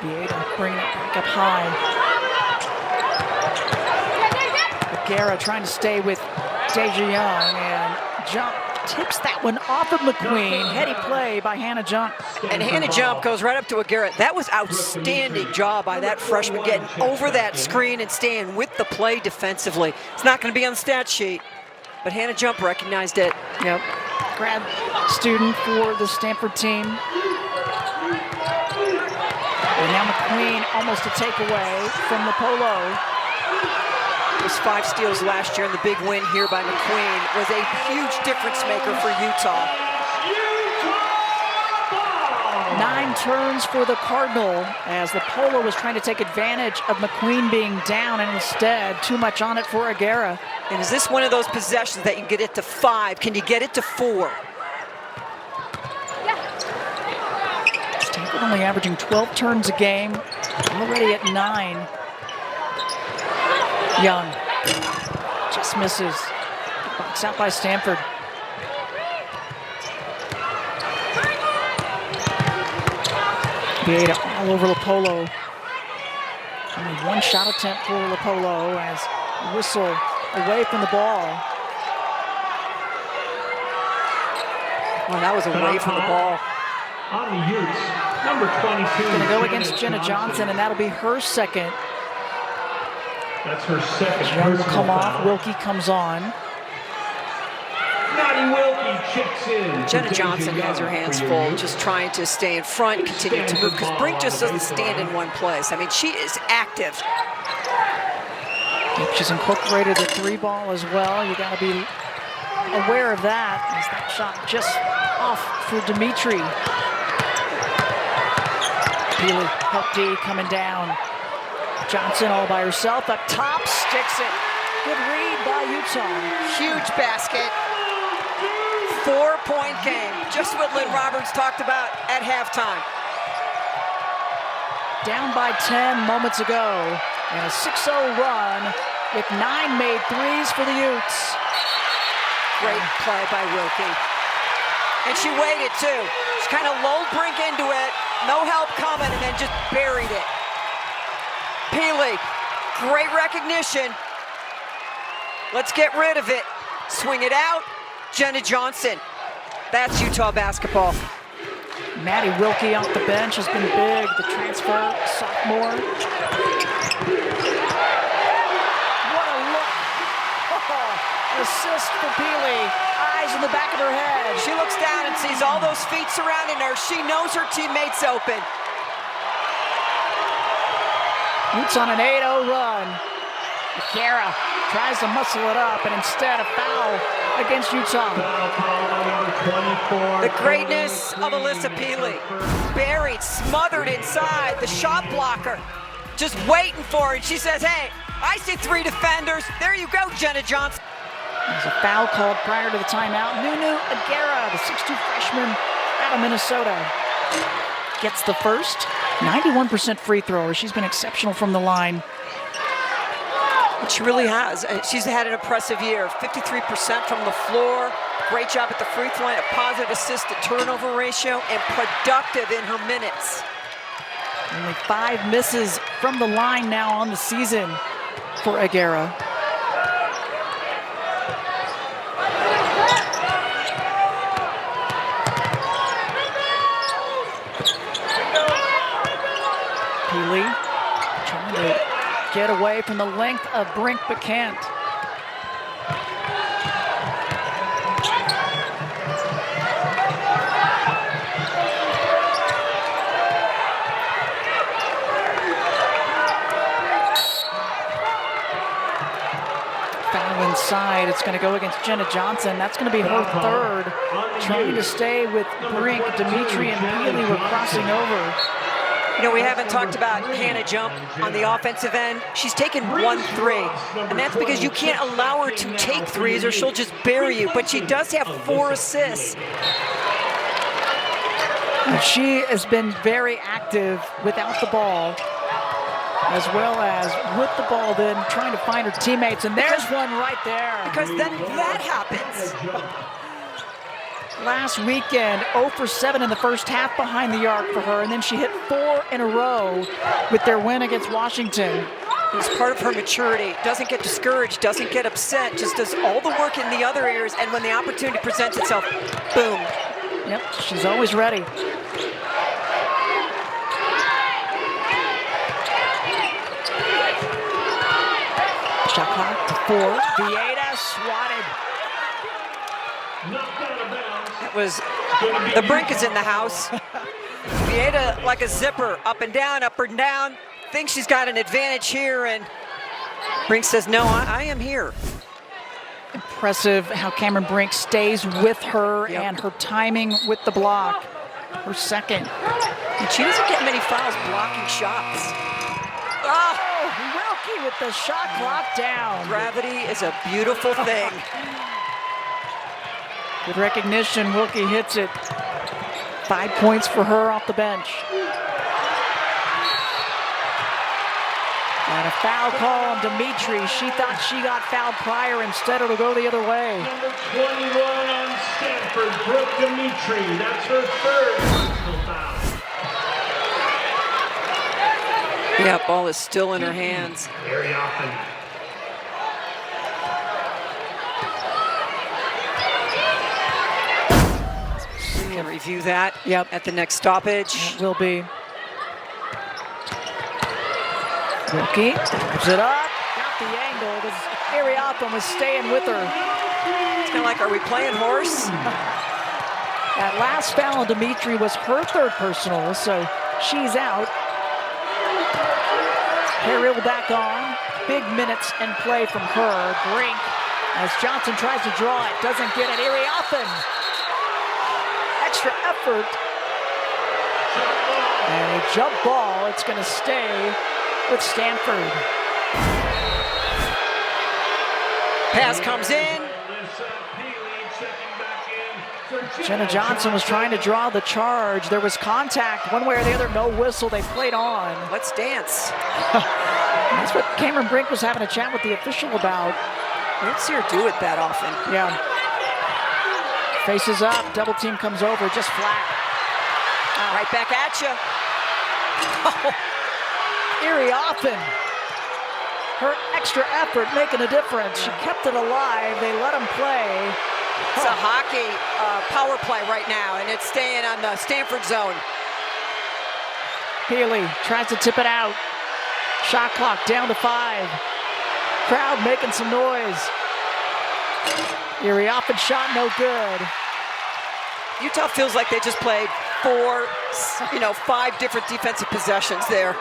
Vieta bringing it back up high. Guerra trying to stay with Deja Young, and Jump tips that one off of McQueen. Heady play by Hannah Jump. And Hannah Jump goes right up to a Garrett. That was outstanding job by that freshman, getting over that screen and staying with the play defensively. It's not going to be on the stat sheet, but Hannah Jump recognized it. Yep. Grad student for the Stanford team. And now McQueen almost a takeaway from LaPolo. It was 5 steals last year, and the big win here by McQueen was a huge difference maker for Utah. 9 turns for the Cardinal as LaPolo was trying to take advantage of McQueen being down, and instead too much on it for Aguera. And is this one of those possessions that you get it to 5? Can you get it to 4? Stanford only averaging 12 turns a game, already at 9. Young just misses. Box out by Stanford. Vieta all over LaPolo. Only one shot attempt for LaPolo as whistle away from the ball. Well, that was away from the ball. On the Utes, number 22. Going to go against Jenna Johnson, and that'll be her second. That's her second. Young will come off, Wilkie comes on. Maddie Wilkie checks in. Jenna Johnson has her hands full, just trying to stay in front, continue to move, because Brink just doesn't stand in one place. I mean, she is active. She's incorporated the 3-ball as well. You got to be aware of that, as that shot just off for Dimitri. Peely, help D coming down. Johnson all by herself up top, sticks it. Good read by Utah. Huge basket. 4-point game. Just what Lynn Roberts talked about at halftime. Down by 10 moments ago, and a 6-0 run with 9 made threes for the Utes. Great play by Wilkie. And she waited too. She kind of lulled Brink into it. No help coming, and then just buried it. Peely, great recognition. Let's get rid of it. Swing it out. Jenna Johnson. That's Utah basketball. Maddie Wilkie off the bench has been big. The transfer, sophomore. What a look. Oh, assist for Peely. Eyes in the back of her head. She looks down and sees all those feet surrounding her. She knows her teammate's open. Utes on an 8-0 run. Kara tries to muscle it up, and instead a foul against Utah. The greatness of Alyssa Peely. Buried, smothered inside, the shot blocker. Just waiting for it. She says, hey, I see 3 defenders. There you go, Jenna Johnson. There's a foul called prior to the timeout. Nunu Aguera, the 6'2 freshman out of Minnesota, gets the first. 91% free thrower. She's been exceptional from the line. She really has. She's had an impressive year. 53% from the floor. Great job at the free throw line. A positive assist to turnover ratio, and productive in her minutes. Only 5 misses from the line now on the season for Aguera. Peely trying to get away from the length of Brink, but can't. Foul inside. It's going to go against Jenna Johnson. That's going to be her third. Trying to stay with Brink. Dimitri and Peely were crossing over. You know, we haven't talked about Hannah Jump on the offensive end. She's taken 1 3, and that's because you can't allow her to take threes or she'll just bury you, but she does have 4 assists. She has been very active without the ball, as well as with the ball, then trying to find her teammates, and there's one right there. Because then that happens. Last weekend, 0 for 7 in the first half behind the arc for her, and then she hit 4 in a row with their win against Washington. It's part of her maturity. Doesn't get discouraged, doesn't get upset, just does all the work in the other areas, and when the opportunity presents itself, boom. Yep, she's always ready. Shot clock to 4. Vieta swatted. That was, the Brink is in the house. Vieta like a zipper, up and down, thinks she's got an advantage here, and Brink says, no, I am here. Impressive how Cameron Brink stays with her and her timing with the block. Her second. And she doesn't get many fouls blocking shots. Oh, Wilkie with the shot clock down. Gravity is a beautiful thing. Good recognition, Wilkie hits it. 5 points for her off the bench. And a foul call on Dimitri. She thought she got fouled prior. Instead, it'll go the other way. Number 21 on Stanford, Brooke Dimitri. That's her third personal foul. Yeah, ball is still in her hands. Very often. We can review that at the next stoppage. It will be. Wilkie gives it up, got the angle, because Ariapan was staying with her. It's kind of like, are we playing horse? That last foul on Dimitri was her third personal, so she's out. Harrell back on. Big minutes and play from her. Brink, as Johnson tries to draw it, doesn't get it. Ariapan. Extra effort. And a jump ball. It's going to stay with Stanford. Pass comes in. Jenna Johnson was trying to draw the charge. There was contact one way or the other, no whistle. They played on. Let's dance. That's what Cameron Brink was having a chat with the official about. I don't see her do it that often. Yeah. Faces up, double team comes over, just flat. Right back at you. Erie Offen. Her extra effort making a difference. She kept it alive. They let them play. It's a hockey power play right now, and it's staying on the Stanford zone. Healy tries to tip it out. Shot clock down to 5. Crowd making some noise. Erie Offen shot no good. Utah feels like they just played 5 different defensive possessions there.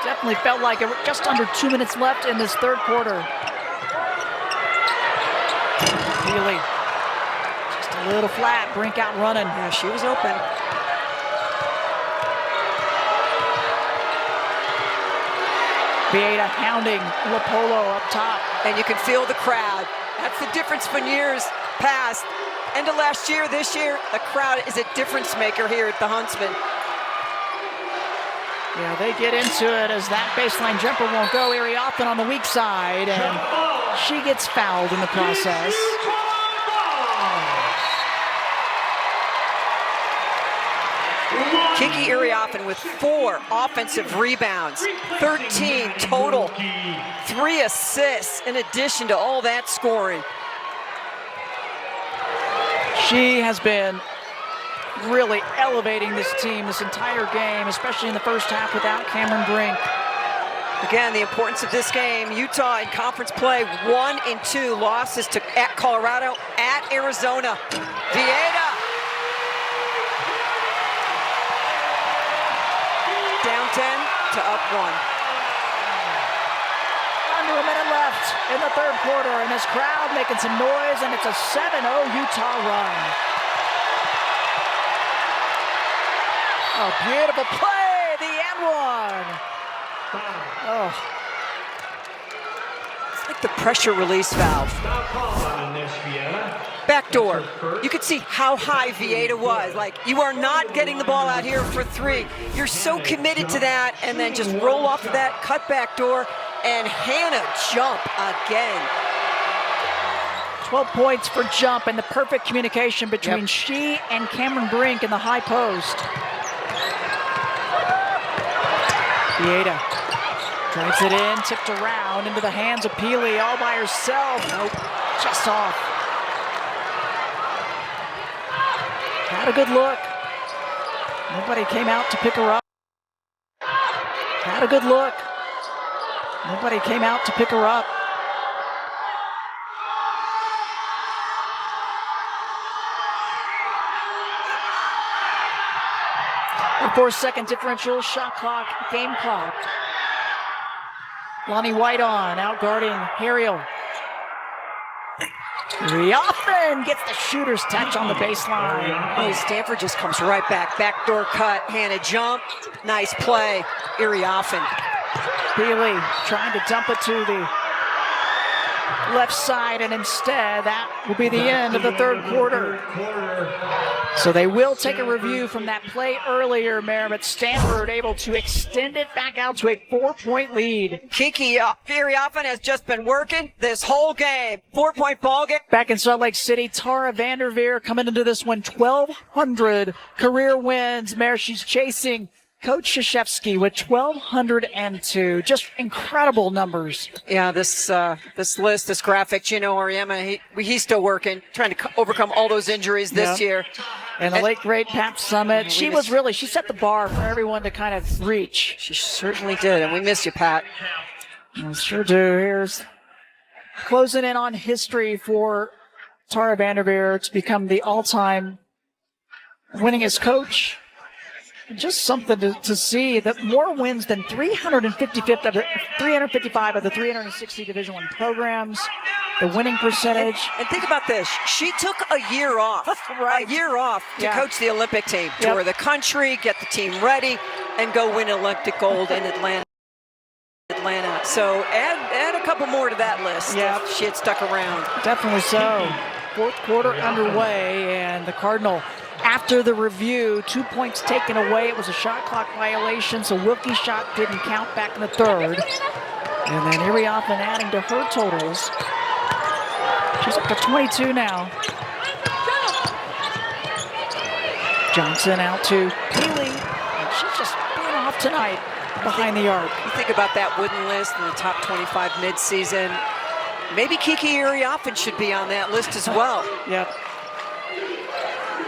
Definitely felt like it. Just under 2 minutes left in this third quarter. Healy, just a little flat. Brink out running. Yeah, she was open. Vieta hounding Lapolo up top. And you can feel the crowd. That's the difference from years past. End of last year, this year, the crowd is a difference maker here at the Huntsman. Yeah, they get into it as that baseline jumper won't go. Erie Offen on the weak side, and she gets fouled in the process. Kiki Erie Offen with 4 offensive rebounds, 13 total, 3 assists in addition to all that scoring. She has been really elevating this team this entire game, especially in the first half without Cameron Brink. Again, the importance of this game. Utah in conference play, 1 and 2 losses to at Colorado, at Arizona. Vieta. Down 10 to up 1. Under a minute left in the third quarter, and this crowd making some noise, and it's a 7-0 Utah run. A beautiful play, the end one. Oh. It's like the pressure release valve. Backdoor. You could see how high Vieta was. Like, you are not getting the ball out here for 3. You're so committed to that, and then just roll off of that, cut back door, and Hannah jump again. 12 points for jump, and the perfect communication between she and Cameron Brink in the high post. Vieta drives it in, tipped around into the hands of Peely all by herself. Nope, just off. Had a good look. Nobody came out to pick her up. Had a good look. Nobody came out to pick her up. A 4-second differential, shot clock, game clock. Lonnie White on, out guarding Harriel. Erie Offen gets the shooter's touch on the baseline. Hey, Stanford just comes right back. Backdoor cut, Hannah jump. Nice play, Erie Offen. Peely trying to dump it to the left side, and instead that will be the end of the third quarter. So they will take a review from that play earlier, Mayor, but Stanford able to extend it back out to a 4-point lead. Kiki Erie Offen has just been working this whole game. 4-point ball game. Back in Salt Lake City, Tara Vanderveer coming into this one, 1,200 career wins. Mayor, she's chasing Coach Krzyzewski with 1,202. Just incredible numbers. Yeah, this list, this graphic, Gino Auriemma, he's still working, trying to overcome all those injuries this year. And the late great Pap Summit, she set the bar for everyone to kind of reach. She certainly did, and we miss you, Pat. I sure do. Here's closing in on history for Tara Vanderveer to become the all-time winningest coach. Just something to see, that more wins than 355 of the 360 Division I programs. The winning percentage. And think about this. She took a year off. Right. A year off to coach the Olympic team. Tour the country, get the team ready, and go win Olympic gold in Atlanta. Atlanta. So add a couple more to that list. Yep. If she had stuck around. Definitely so. Fourth quarter underway, and the Cardinal, after the review, 2 points taken away. It was a shot clock violation, so Wilkie's shot didn't count back in the third. And then Erie Hoffman adding to her totals. She's up to 22 now. Johnson out to Healy, and she's just being off tonight behind the arc. You think about that wooden list in the top 25 midseason. Maybe Kiki Iriafen should be on that list as well. Yep.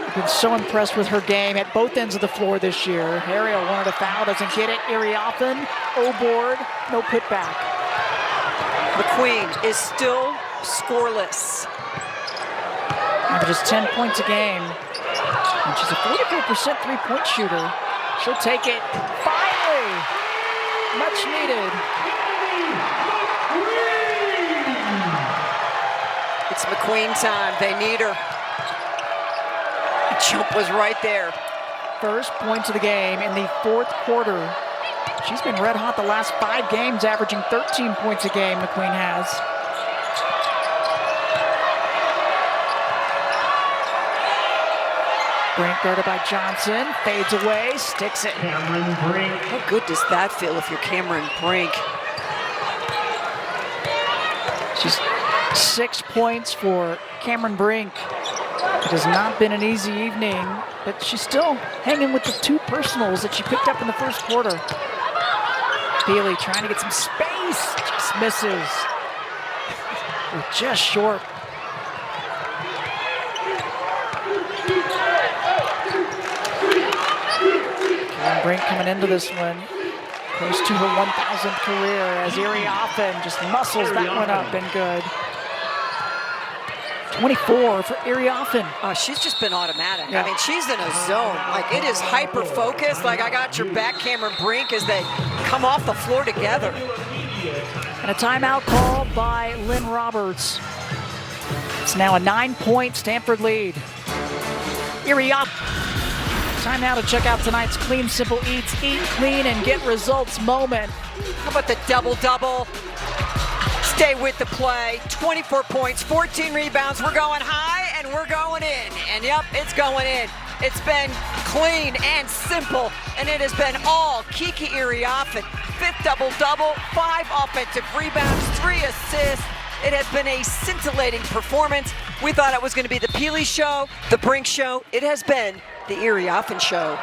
I've been so impressed with her game at both ends of the floor this year. Harriel wanted a foul, doesn't get it. Iriafen, O-board, no putback. McQueen is still scoreless. Averages 10 points a game. And she's a 44% three-point shooter. She'll take it. Finally! Much needed. It's McQueen time. They need her. The jump was right there. First points of the game in the fourth quarter. She's been red hot the last 5 games, averaging 13 points a game, McQueen has. Brink guarded by Johnson, fades away, sticks it. Cameron Brink. How good does that feel if you're Cameron Brink? She's 6 points for Cameron Brink. It has not been an easy evening, but she's still hanging with the 2 personals that she picked up in the first quarter. Healy trying to get some space, just misses. We're just short. Cameron Brink coming into this one, close to her 1,000th career as Iriafen just muscles that one up and good. 24 for Iriafen. Oh, she's just been automatic. Yeah. I mean, she's in a zone. Like, it is hyper-focused. Like, I got your back, Cameron Brink, as they come off the floor together. And a timeout called by Lynn Roberts. It's now a 9-point Stanford lead. Iriafen. Time now to check out tonight's Clean Simple Eats, Eat Clean and Get Results moment. How about the double-double? Stay with the play. 24 points, 14 rebounds. We're going high and we're going in. And yep, it's going in. It's been clean and simple, and it has been all Kiki Iriafen. 5th double-double, 5 offensive rebounds, 3 assists. It has been a scintillating performance. We thought it was going to be the Peely show, the Brink show. It has been the Iriafen show.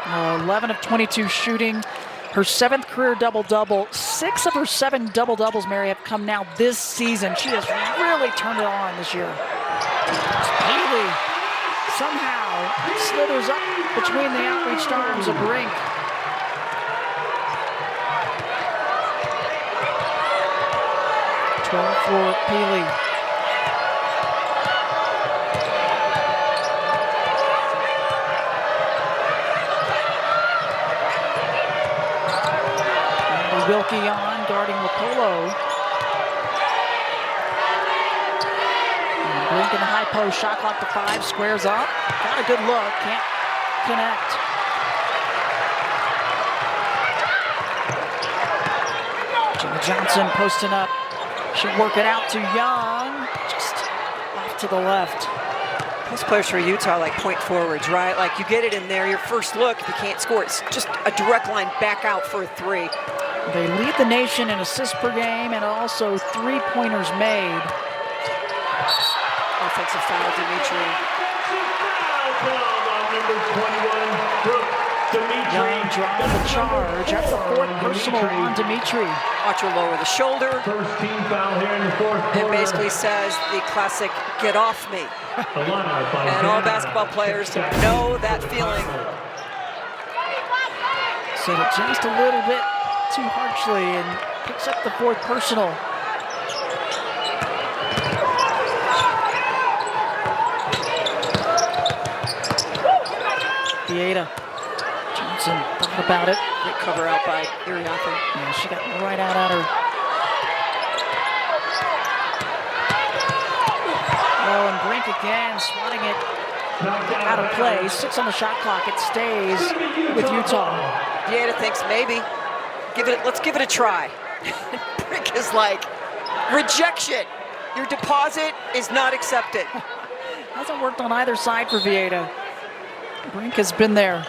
11 of 22 shooting. Her 7th career double-double. 6 of her 7 double-doubles, Mary, have come now this season. She has really turned it on this year. Healy somehow slithers up between the outreached arms of Brink. For Peely. Wilkie on, guarding Rapolo. Brink in the high post, shot clock to 5, squares up. Got a good look, can't connect. Jimmy Johnson posting up. Should work it out to Young, just off to the left. Most players for Utah are like point forwards, right? Like, you get it in there, your first look, if you can't score, it's just a direct line back out for a 3. They lead the nation in assists per game and also 3-pointers made. Offensive foul, Dimitri. Young drawing the charge. That's the 4th personal on Dimitri. Watch her lower the shoulder. First team foul here in the fourth It quarter. basically says the classic, get off me. And all basketball players know that feeling. Set it just a little bit too harshly and picks up the 4th personal. Vieta. Johnson thought about it. Great cover out by Iriafen. Yeah, she got right out at her. Oh, and Brink again, swatting it out of play. 6 on the shot clock. It stays with Utah. Vieta thinks maybe. Let's give it a try. Brink is like, rejection. Your deposit is not accepted. Hasn't worked on either side for Vieta. Brink has been there.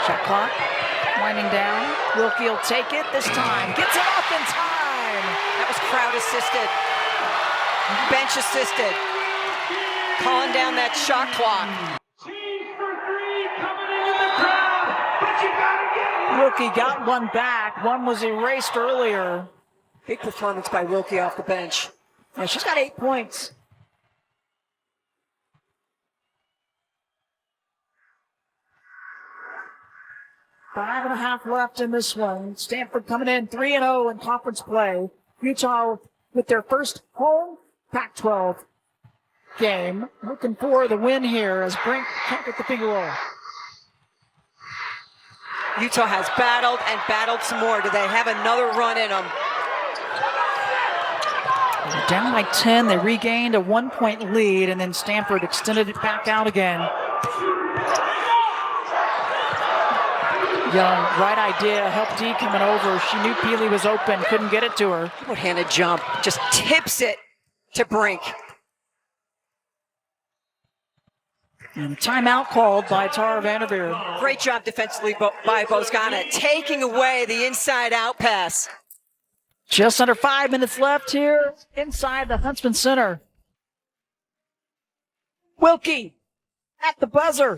Shot clock winding down. Wilkie will take it this time. Gets it off in time. That was crowd assisted. Bench assisted. Calling down that shot clock. Wilkie got one back. One was erased earlier. Big performance by Wilkie off the bench. Yeah, she's got 8 points. Five and a half left in this one. Stanford coming in 3-0 in conference play. Utah with their first home Pac-12 game. Looking for the win here as Brink can't get the finger roll. Utah has battled and battled some more. Do they have another run in them? They're down by 10. They regained a 1-point lead, and then Stanford extended it back out again. Young, right idea. Help D coming over. She knew Peely was open. Couldn't get it to her. One-handed jump. Just tips it to Brink. And a timeout called by Tara Vanderveer. Great job defensively by Bozgana, taking away the inside-out pass. Just under 5 minutes left here inside the Huntsman Center. Wilkie at the buzzer.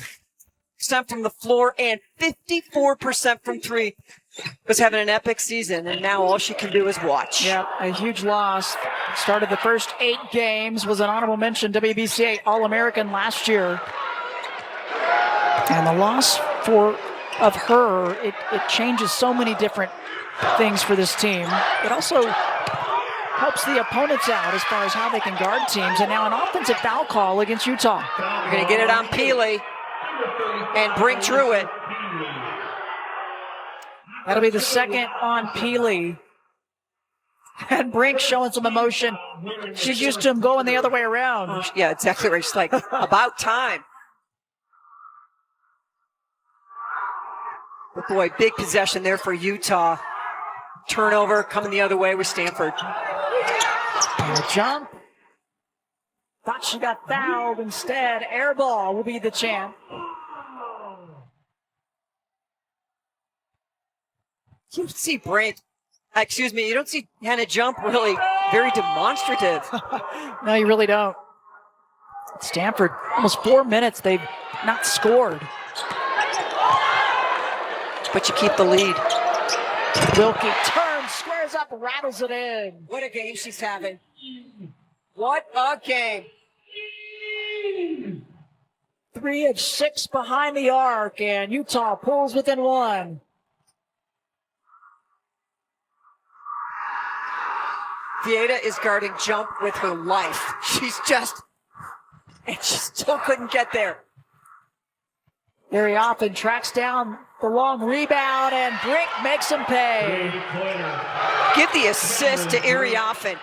Percent from the floor and 54% from three. Was having an epic season, and now all she can do is watch. Yeah, a huge loss. Started the first 8 games, was an honorable mention WBCA All-American last year. And the loss of her, it changes so many different things for this team. It also helps the opponents out as far as how they can guard teams. And now an offensive foul call against Utah. You're going to get it on Peely, and Brink drew it. That'll be the second on Peely. And Brink showing some emotion. She's used to him going the other way around. Yeah, exactly right. She's like, about time. But boy, big possession there for Utah. Turnover coming the other way with Stanford. And a jump. Thought she got fouled. Instead, air ball will be the chant. You don't see Brink, you don't see Hannah Jump really very demonstrative. No, you really don't. Stanford, almost 4 minutes, they've not scored. But you keep the lead. Wilkie turns, squares up, rattles it in. What a game she's having. What a game. 3 of 6 behind the arc, and Utah pulls within 1. Vieta is guarding Jump with her life. And she still couldn't get there. Very often tracks down the long rebound, and Brink makes him pay. Give the assist to Iriafen.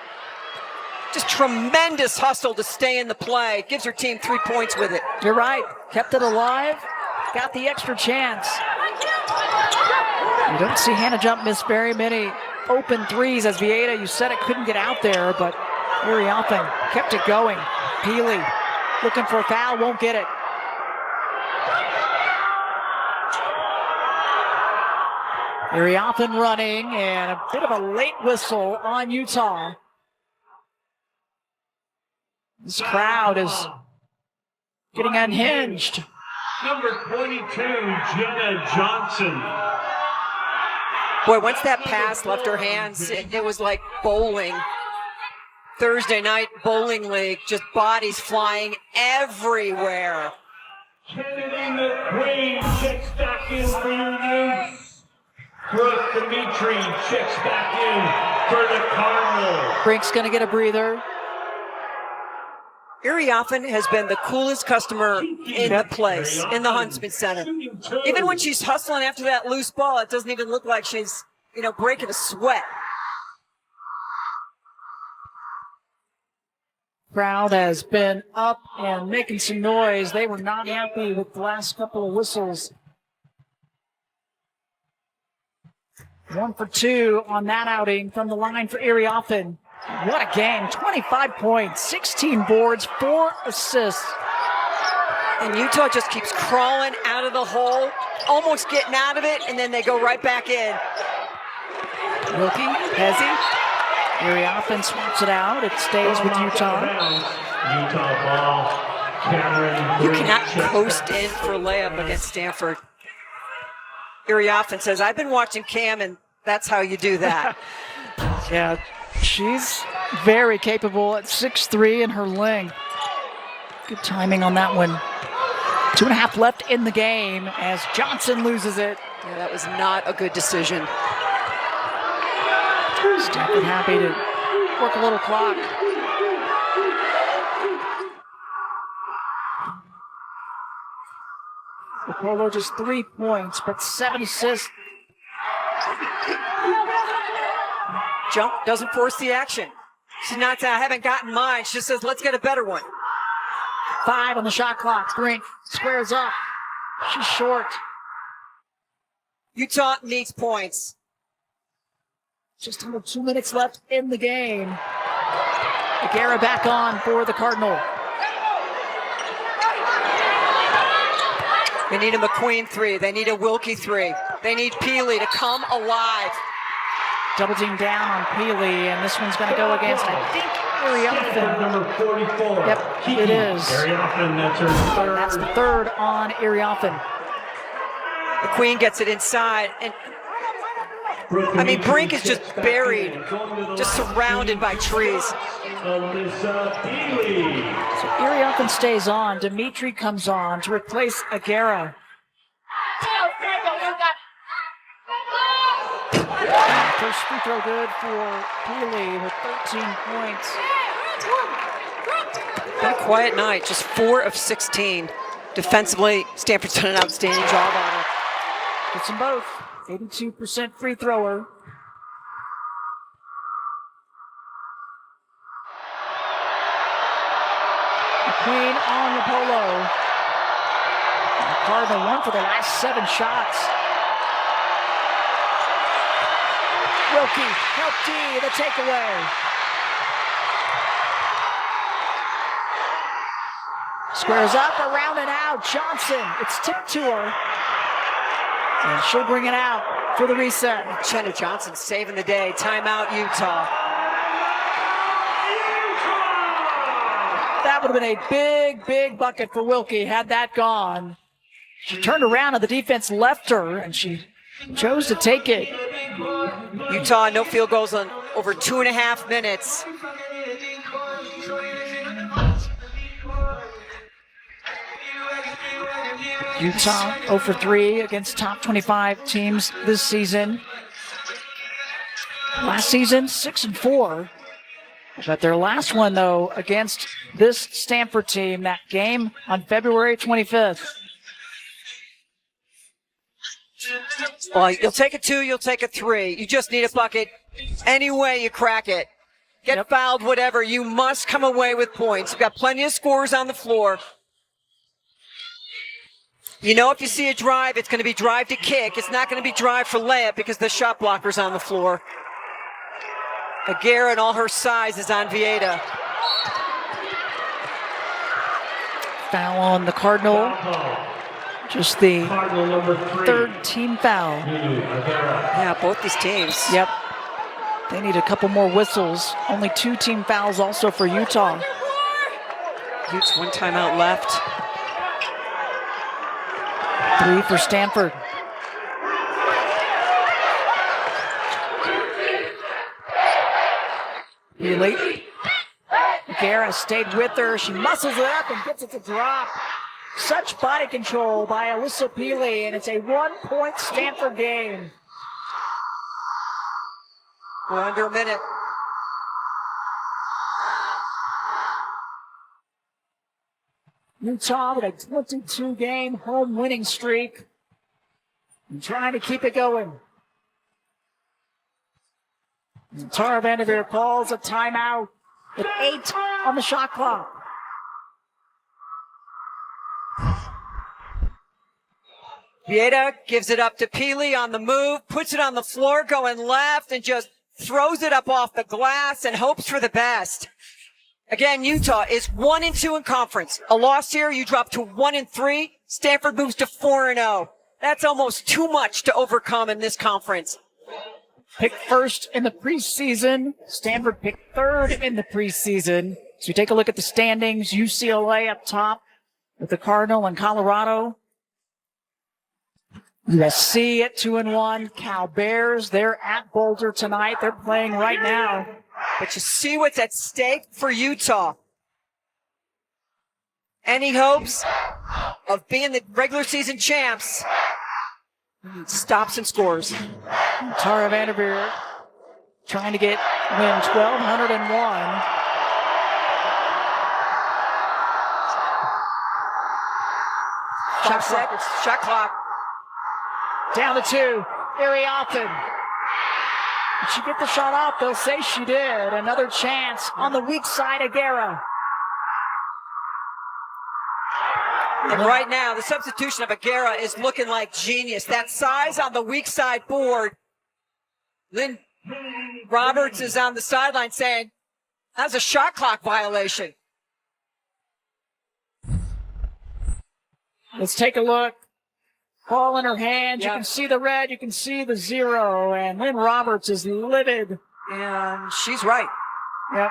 Just tremendous hustle to stay in the play. Gives her team 3 points with it. You're right. Kept it alive. Got the extra chance. You don't see Hannah Jump miss very many open threes as Vieta, you said it couldn't get out there, but Iriafen kept it going. Peely looking for a foul, won't get it. Iriafen running, and a bit of a late whistle on Utah. This crowd is getting unhinged. Number 22, Jenna Johnson. Boy, once that pass left her hands, it was like bowling. Thursday night bowling league, just bodies flying everywhere. Kennedy McQueen checks back in for your news. Brooke Dimitri checks back in for the Cardinals. Brink's going to get a breather. Iriafen has been the coolest customer in the place, in the Huntsman Center. Even when she's hustling after that loose ball, it doesn't even look like she's, breaking a sweat. Crowd has been up and making some noise. They were not happy with the last couple of whistles. 1 for 2 on that outing from the line for Erie Offen. What a game. 25 points, 16 boards, 4 assists. And Utah just keeps crawling out of the hole, almost getting out of it, and then they go right back in. Wilkie, Hezzy. Erie Offen swaps it out. It stays with Utah. Utah ball. Cameron. You cannot coast in for layup against Stanford. Erie Offen says, I've been watching Cam, and that's how you do that. Yeah, she's very capable at 6'3" in her length. Good timing on that one. 2.5 left in the game as Johnson loses it. Yeah, that was not a good decision. Stanford happy to work a little clock. Polo just 3 points, but 7 assists. Jump doesn't force the action. She's not saying, I haven't gotten mine. She just says, let's get a better one. 5 on the shot clock. Brink squares up. She's short. Utah needs points. Just under 2 minutes left in the game. Aguirre back on for the Cardinal. They need a McQueen 3. They need a Wilkie 3. They need Peely to come alive. Double team down on Peely, and this one's going to go against, I think, Erie Offen. Number 44. Yep, it is. Erie Offen, that's her third. That's the third on Erie Offen. McQueen gets it inside, and I mean, Brink is just buried, just surrounded by trees. Alyssa Peely. So Erie Offen stays on. Dimitri comes on to replace Aguirre. First free throw good for Peely with 13 points. Been a quiet night, just 4 of 16. Defensively, Stanford's done an outstanding job on it. Gets them both. 82% free thrower. McQueen on the Polo. Cardinal 1 for the last 7 shots. Wilkie, help D, the takeaway. Squares up, around and out. Johnson, it's tipped to her. And she'll bring it out for the reset. Jenna Johnson saving the day. Timeout, Utah. That would have been a big, big bucket for Wilkie had that gone. She turned around and the defense left her, and she chose to take it. Utah, no field goals on over 2.5 minutes. Utah 0 for 3 against top 25 teams this season. Last season, 6 and 4. But their last one, though, against this Stanford team, that game on February 25th. Well, you'll take a 2, you'll take a 3. You just need a bucket. Any way you crack it. Get fouled, whatever. You must come away with points. You've got plenty of scorers on the floor. You know, if you see a drive, it's going to be drive to kick. It's not going to be drive for layup because the shot blocker's on the floor. Aguirre and all her size is on Vieta. Foul on the Cardinal. Just the third team foul. Yeah, both these teams. Yep. They need a couple more whistles. Only 2 team fouls also for Utah. Utes 1 timeout left. 3 for Stanford. Peely. Aguirre stayed with her. She muscles it up and gets it to drop. Such body control by Alyssa Peely, and it's a 1-point Stanford game. We're under a minute. Utah with a 22-game home winning streak and trying to keep it going. And Tara Vanderveer calls a timeout with 8 on the shot clock. Vieta gives it up to Peely on the move, puts it on the floor, going left, and just throws it up off the glass and hopes for the best. Again, Utah is 1-2 in conference. A loss here, you drop to 1-3. Stanford moves to 4-0. That's almost too much to overcome in this conference. Picked first in the preseason. Stanford picked third in the preseason. So you take a look at the standings. UCLA up top with the Cardinal and Colorado. USC at 2-1. Cal Bears, they're at Boulder tonight. They're playing right now. But you see what's at stake for Utah. Any hopes of being the regular season champs? Stops and scores. Tara Vanderveer trying to win 1,201. Shot set, shot clock. Down to 2. Ariathan. Did she get the shot off? They'll say she did. Another chance on the weak side of Guerra. And right now, the substitution of Aguera is looking like genius. That size on the weak side board. Lynn Roberts is on the sideline saying, that's a shot clock violation. Let's take a look. Ball in her hand. You can see the red. You can see the 0. And Lynn Roberts is livid. And she's right. Yep.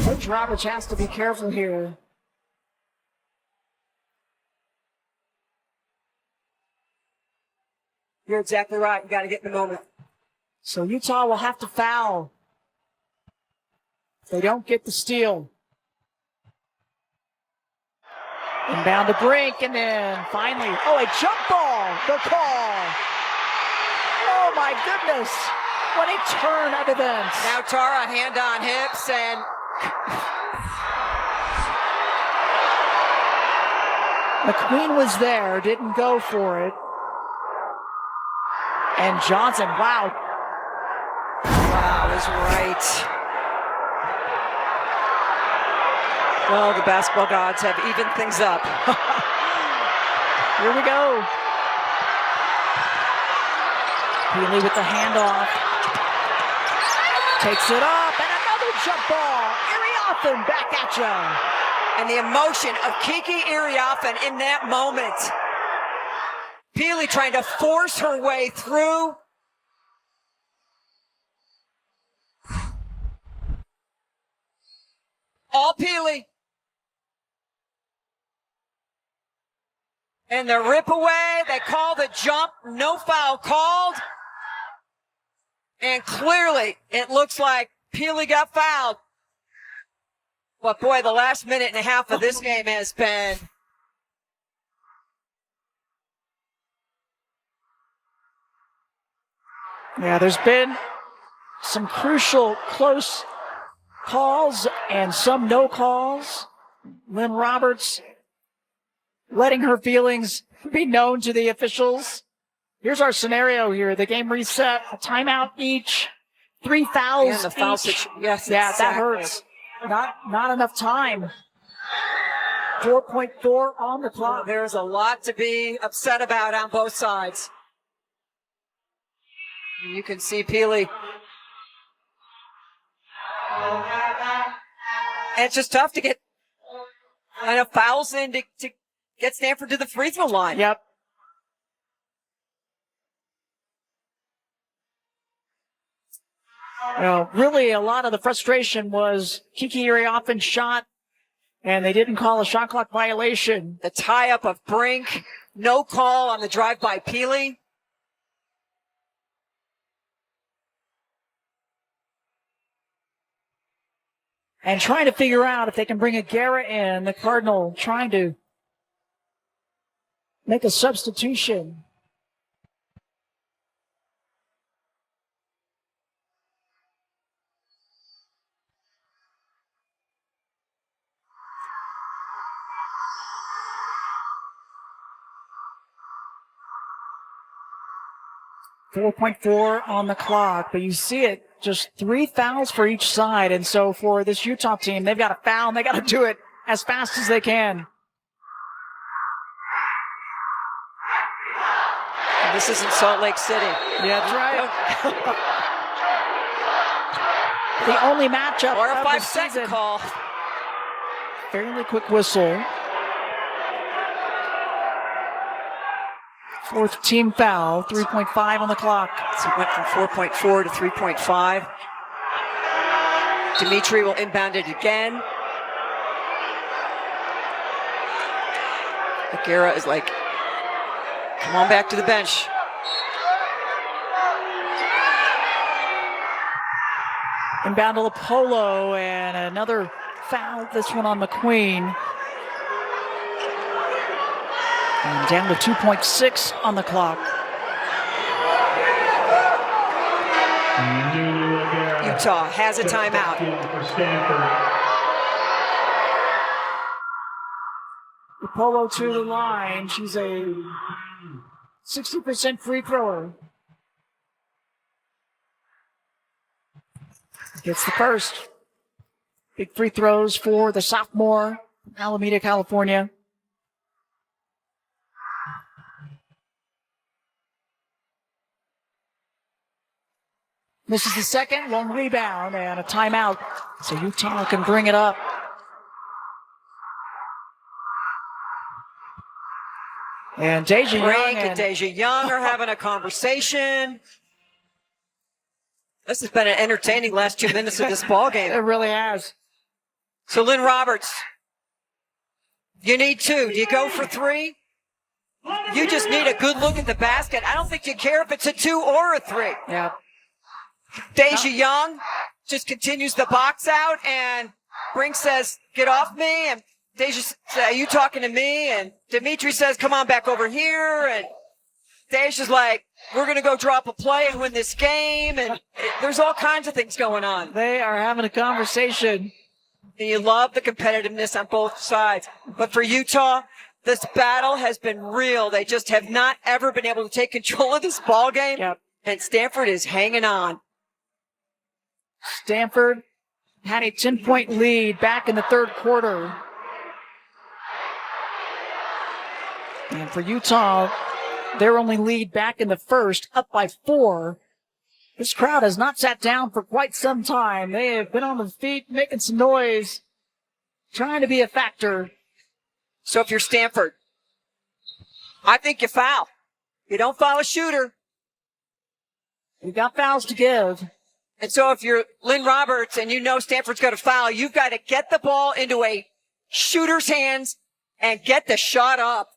Coach Roberts has to be careful here. You're exactly right. You got to get in the moment. So Utah will have to foul. If they don't get the steal. Inbound to Brink, and then finally, a jump ball, the call. Oh my goodness, what a turn of events. Now Tara, hand on hips, and McQueen was there, didn't go for it. And Johnson, wow. Wow, is right. Well, the basketball gods have evened things up. Here we go. Peely with the handoff. Takes it up, and another jump ball. Ariathan back at you. And the emotion of Kiki Iriafen in that moment. Peely trying to force her way through. All Peely. And the rip away, they call the jump, no foul called. And clearly, it looks like Peely got fouled. But boy, the last minute and a half of this game has been yeah, there's been some crucial close calls and some no calls. Lynn Roberts letting her feelings be known to the officials. Here's our scenario here. The game reset, a timeout each, 3 fouls and the foul each. situation. Yes, Yeah, exactly. that hurts. Not enough time. 4.4 on the clock. There's a lot to be upset about on both sides. You can see Peely. And it's just tough to get enough fouls in to get Stanford to the free throw line. Yep. Well, really, a lot of the frustration was Kiki Iriathan's shot, and they didn't call a shot clock violation. The tie-up of Brink, no call on the drive by Peely. And trying to figure out if they can bring a Guerra in, the Cardinal trying to make a substitution. 4.4 on the clock, but you see it, just 3 fouls for each side. And so for this Utah team, they've got to foul and they got to do it as fast as they can. And this isn't Salt Lake City. Yeah, that's right. The only matchup Or a of the 5-second season. call. Fairly quick whistle. 4th team foul, 3.5 on the clock. So it went from 4.4 to 3.5. Dimitri will inbound it again. Aguirre is like, come on back to the bench. Inbound to Lapolo, and another foul, this one on McQueen. And down to 2.6 on the clock. Utah has a timeout. Lapolo to the line. She's a 60% free thrower. Gets the first. Big free throws for the sophomore, Alameda, California. Misses the second, long rebound, and a timeout. So Utah can bring it up. And Deja Young Frank and Deja Young are having a conversation. This has been an entertaining last 2 minutes of this ball game. It really has. So Lynn Roberts, you need 2. Do you go for 3? You just need a good look at the basket. I don't think you care if it's a 2 or a 3. Yeah. Deja Young just continues the box out, and Brink says, get off me. And Deja says, are you talking to me? And Dimitri says, come on back over here. And Deja's like, we're going to go drop a play and win this game. And there's all kinds of things going on. They are having a conversation. And you love the competitiveness on both sides. But for Utah, this battle has been real. They just have not ever been able to take control of this ball game. Yep. And Stanford is hanging on. Stanford had a 10-point lead back in the third quarter. And for Utah, their only lead back in the first, up by 4. This crowd has not sat down for quite some time. They have been on the feet, making some noise, trying to be a factor. So if you're Stanford, I think you foul. You don't foul a shooter. We've got fouls to give. And so if you're Lynn Roberts and you know Stanford's got to foul, you've got to get the ball into a shooter's hands and get the shot up.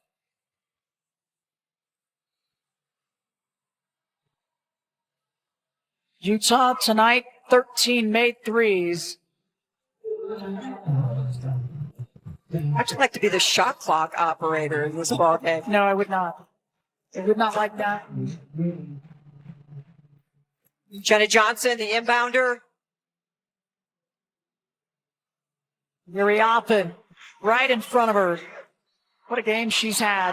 Utah tonight, 13 made threes. I'd like to be the shot clock operator in this ball game. No, I would not. I would not like that. Jenna Johnson, the inbounder. Very often, right in front of her. What a game she's had.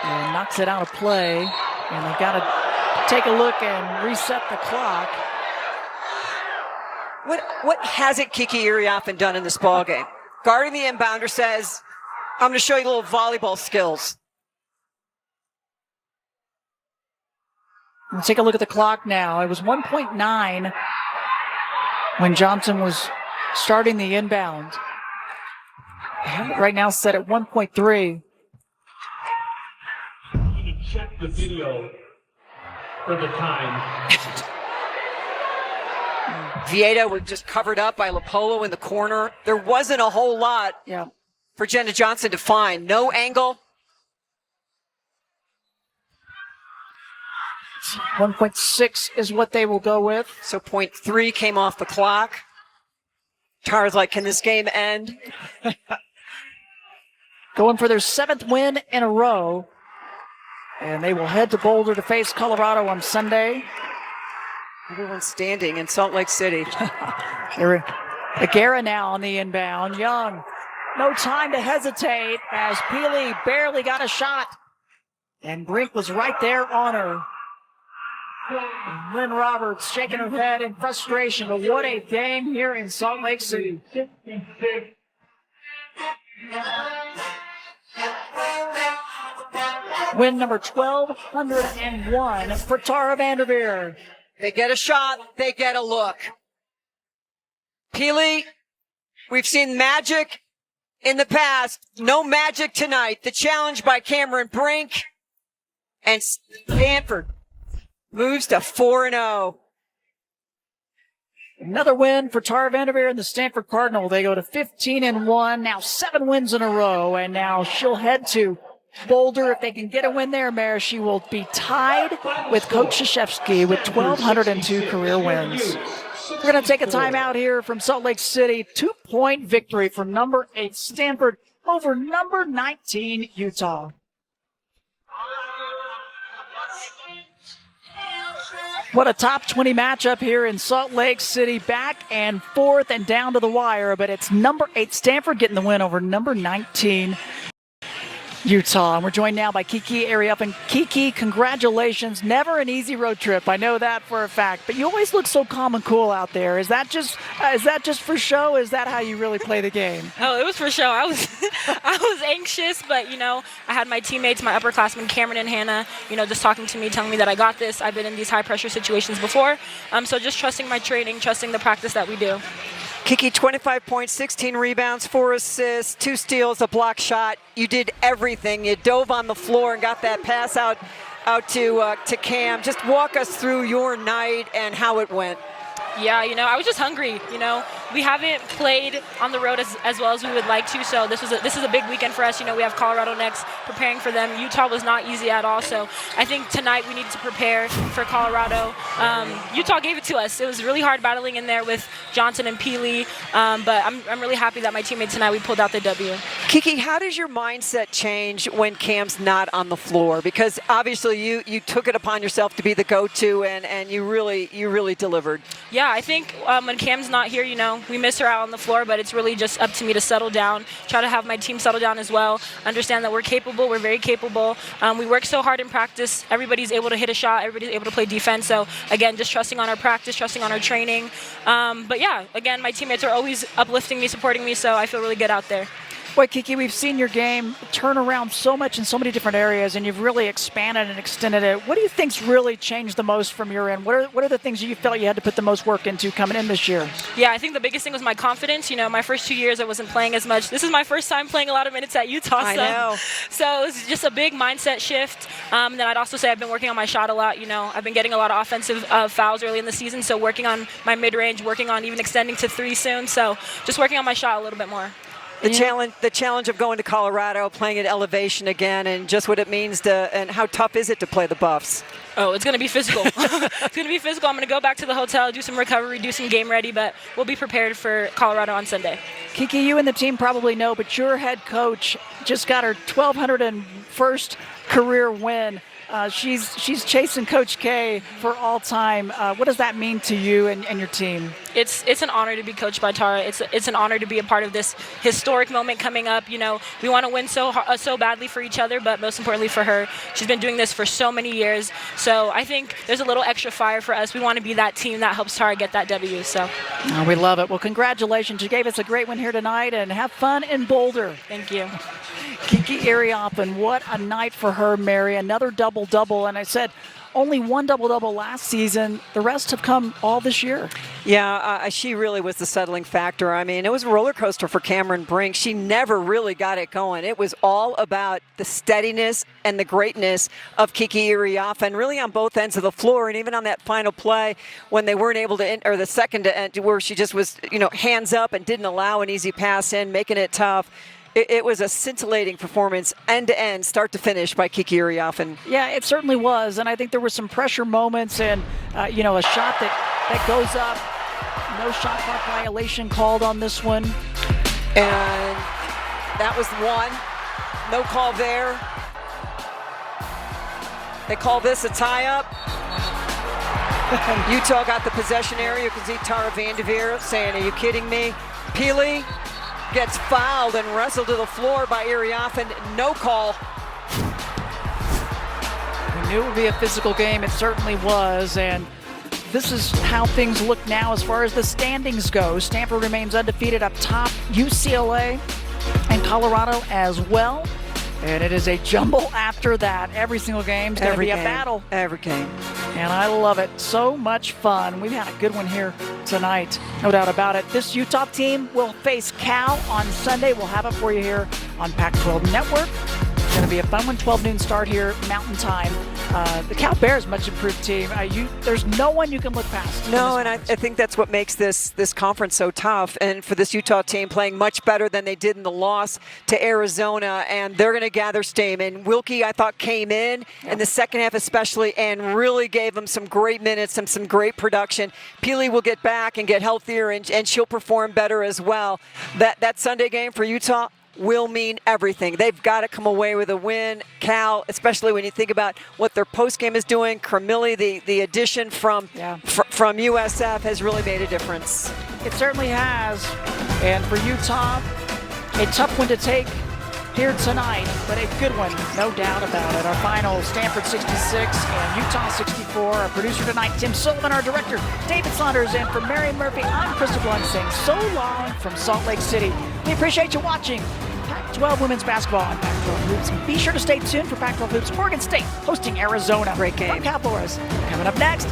And knocks it out of play. And they've got to take a look and reset the clock. What hasn't Kiki Iriafen done in this ball game? Guarding the inbounder says, I'm going to show you little volleyball skills. Let's take a look at the clock now. It was 1.9 when Johnson was starting the inbound. Right now set at 1.3. You can check the video for the time. Vieta was just covered up by Lapolo in the corner. There wasn't a whole lot for Jenna Johnson to find. No angle. 1.6 is what they will go with. So 0.3 came off the clock. Tara's like, can this game end? Going for their 7th win in a row. And they will head to Boulder to face Colorado on Sunday. Everyone's standing in Salt Lake City. Aguirre now on the inbound. Young, no time to hesitate as Peely barely got a shot. And Brink was right there on her. Lynn Roberts shaking her head in frustration, but what a game here in Salt Lake City. Win number 1,201 for Tara Vanderveer. They get a shot, they get a look. Peely, we've seen magic in the past, no magic tonight. The challenge by Cameron Brink, and Stanford moves to 4-0. Another win for Tara Vanderveer and the Stanford Cardinal. They go to 15-1, now 7 wins in a row, and now she'll head to Boulder. If they can get a win there, Mare, she will be tied with Coach Krzyzewski with 1,202 career wins. We're going to take a timeout here from Salt Lake City. 2-point victory for number 8 Stanford over number 19 Utah. What a top 20 matchup here in Salt Lake City. Back and forth and down to the wire, but it's number 8 Stanford getting the win over number 19 Utah. And we're joined now by Kiki Ariup. Kiki, congratulations. Never an easy road trip. I know that for a fact. But you always look so calm and cool out there. Is that just for show? Is that how you really play the game? Oh, it was for show. I was anxious, but I had my teammates, my upperclassmen, Cameron and Hannah, just talking to me, telling me that I got this. I've been in these high pressure situations before. So just trusting my training, trusting the practice that we do. Kiki, 25 points, 16 rebounds, 4 assists, 2 steals, a block shot. You did everything. You dove on the floor and got that pass out to Cam. Just walk us through your night and how it went. Yeah, I was just hungry. We haven't played on the road as well as we would like to, so this is a big weekend for us. We have Colorado next, preparing for them. Utah was not easy at all, so I think tonight we need to prepare for Colorado. Utah gave it to us. It was really hard battling in there with Johnson and Peely, but I'm really happy that my teammates tonight, we pulled out the W. Kiki, how does your mindset change when Cam's not on the floor? Because obviously you took it upon yourself to be the go-to, and you really delivered. Yeah, I think when Cam's not here, we miss her out on the floor, but it's really just up to me to settle down, try to have my team settle down as well, understand that we're capable, we're very capable. We work so hard in practice. Everybody's able to hit a shot, everybody's able to play defense. So, again, just trusting on our practice, trusting on our training. But, yeah, again, my teammates are always uplifting me, supporting me, so I feel really good out there. Boy, Kiki, we've seen your game turn around so much in so many different areas, and you've really expanded and extended it. What do you think's really changed the most from your end? What are the things you felt you had to put the most work into coming in this year? Yeah, I think the biggest thing was my confidence. My first 2 years I wasn't playing as much. This is my first time playing a lot of minutes at Utah. I know. So it was just a big mindset shift. Then I'd also say I've been working on my shot a lot. I've been getting a lot of offensive fouls early in the season, so working on my mid-range, working on even extending to 3 soon. So just working on my shot a little bit more. The challenge of going to Colorado, playing at elevation again, and just what it means and how tough is it to play the Buffs? Oh, it's going to be physical. It's going to be physical. I'm going to go back to the hotel, do some recovery, do some game ready, but we'll be prepared for Colorado on Sunday. Kiki, you and the team probably know, but your head coach just got her 1,201st career win. She's chasing Coach K for all time. What does that mean to you and your team? It's an honor to be coached by Tara. It's an honor to be a part of this historic moment coming up. We want to win so badly for each other, but most importantly for her. She's been doing this for so many years. So I think there's a little extra fire for us. We want to be that team that helps Tara get that W. So we love it. Well, congratulations. You gave us a great win here tonight, and have fun in Boulder. Thank you. Kiki Ariup, and what a night for her, Mary. Another double-double, and I said only one double-double last season. The rest have come all this year. Yeah, she really was the settling factor. I mean, it was a roller coaster for Cameron Brink. She never really got it going. It was all about the steadiness and the greatness of Kiki Ariup, and really on both ends of the floor, and even on that final play when they weren't able to, or the second to end, where she just was, hands up and didn't allow an easy pass in, making it tough. It was a scintillating performance, end-to-end, start to finish, by Kiki Ariup. Yeah, it certainly was, and I think there were some pressure moments, and a shot that goes up. No shot clock violation called on this one. And that was one. No call there. They call this a tie-up. Utah got the possession area. You can see Tara Vanderveer saying, "Are you kidding me?" Peely gets fouled and wrestled to the floor by Ariup, and no call. knew it would be a physical game. It certainly was. And this is how things look now as far as the standings go. Stanford remains undefeated up top. UCLA and Colorado as well. And it is a jumble after that. Every single game is going to be a battle. Every game. And I love it. So much fun. We've had a good one here tonight. No doubt about it. This Utah team will face Cal on Sunday. We'll have it for you here on Pac-12 Network. It's going to be a fun one. 12 noon start here, Mountain Time. The Cal Bears, much improved team. There's no one you can look past. No, and I think that's what makes this conference so tough. And for this Utah team playing much better than they did in the loss to Arizona, and they're going to gather steam. And Wilkie, I thought, came in the second half especially and really gave them some great minutes and some great production. Peely will get back and get healthier, and she'll perform better as well. That Sunday game for Utah will mean everything. They've got to come away with a win. Cal, especially when you think about what their postgame is doing. Cramilli, the addition from USF has really made a difference. It certainly has. And for Utah, a tough one to take here tonight, but a good one, no doubt about it. Our final, Stanford 66 and Utah 64. Our producer tonight, Tim Sullivan. Our director, David Saunders. And for Mary Murphy, I'm Krista Blunt saying so long from Salt Lake City. We appreciate you watching Pac-12 women's basketball on Pac-12 Hoops. Be sure to stay tuned for Pac-12 Hoops. Oregon State hosting Arizona. Great game. From Cal Flores. Coming up next.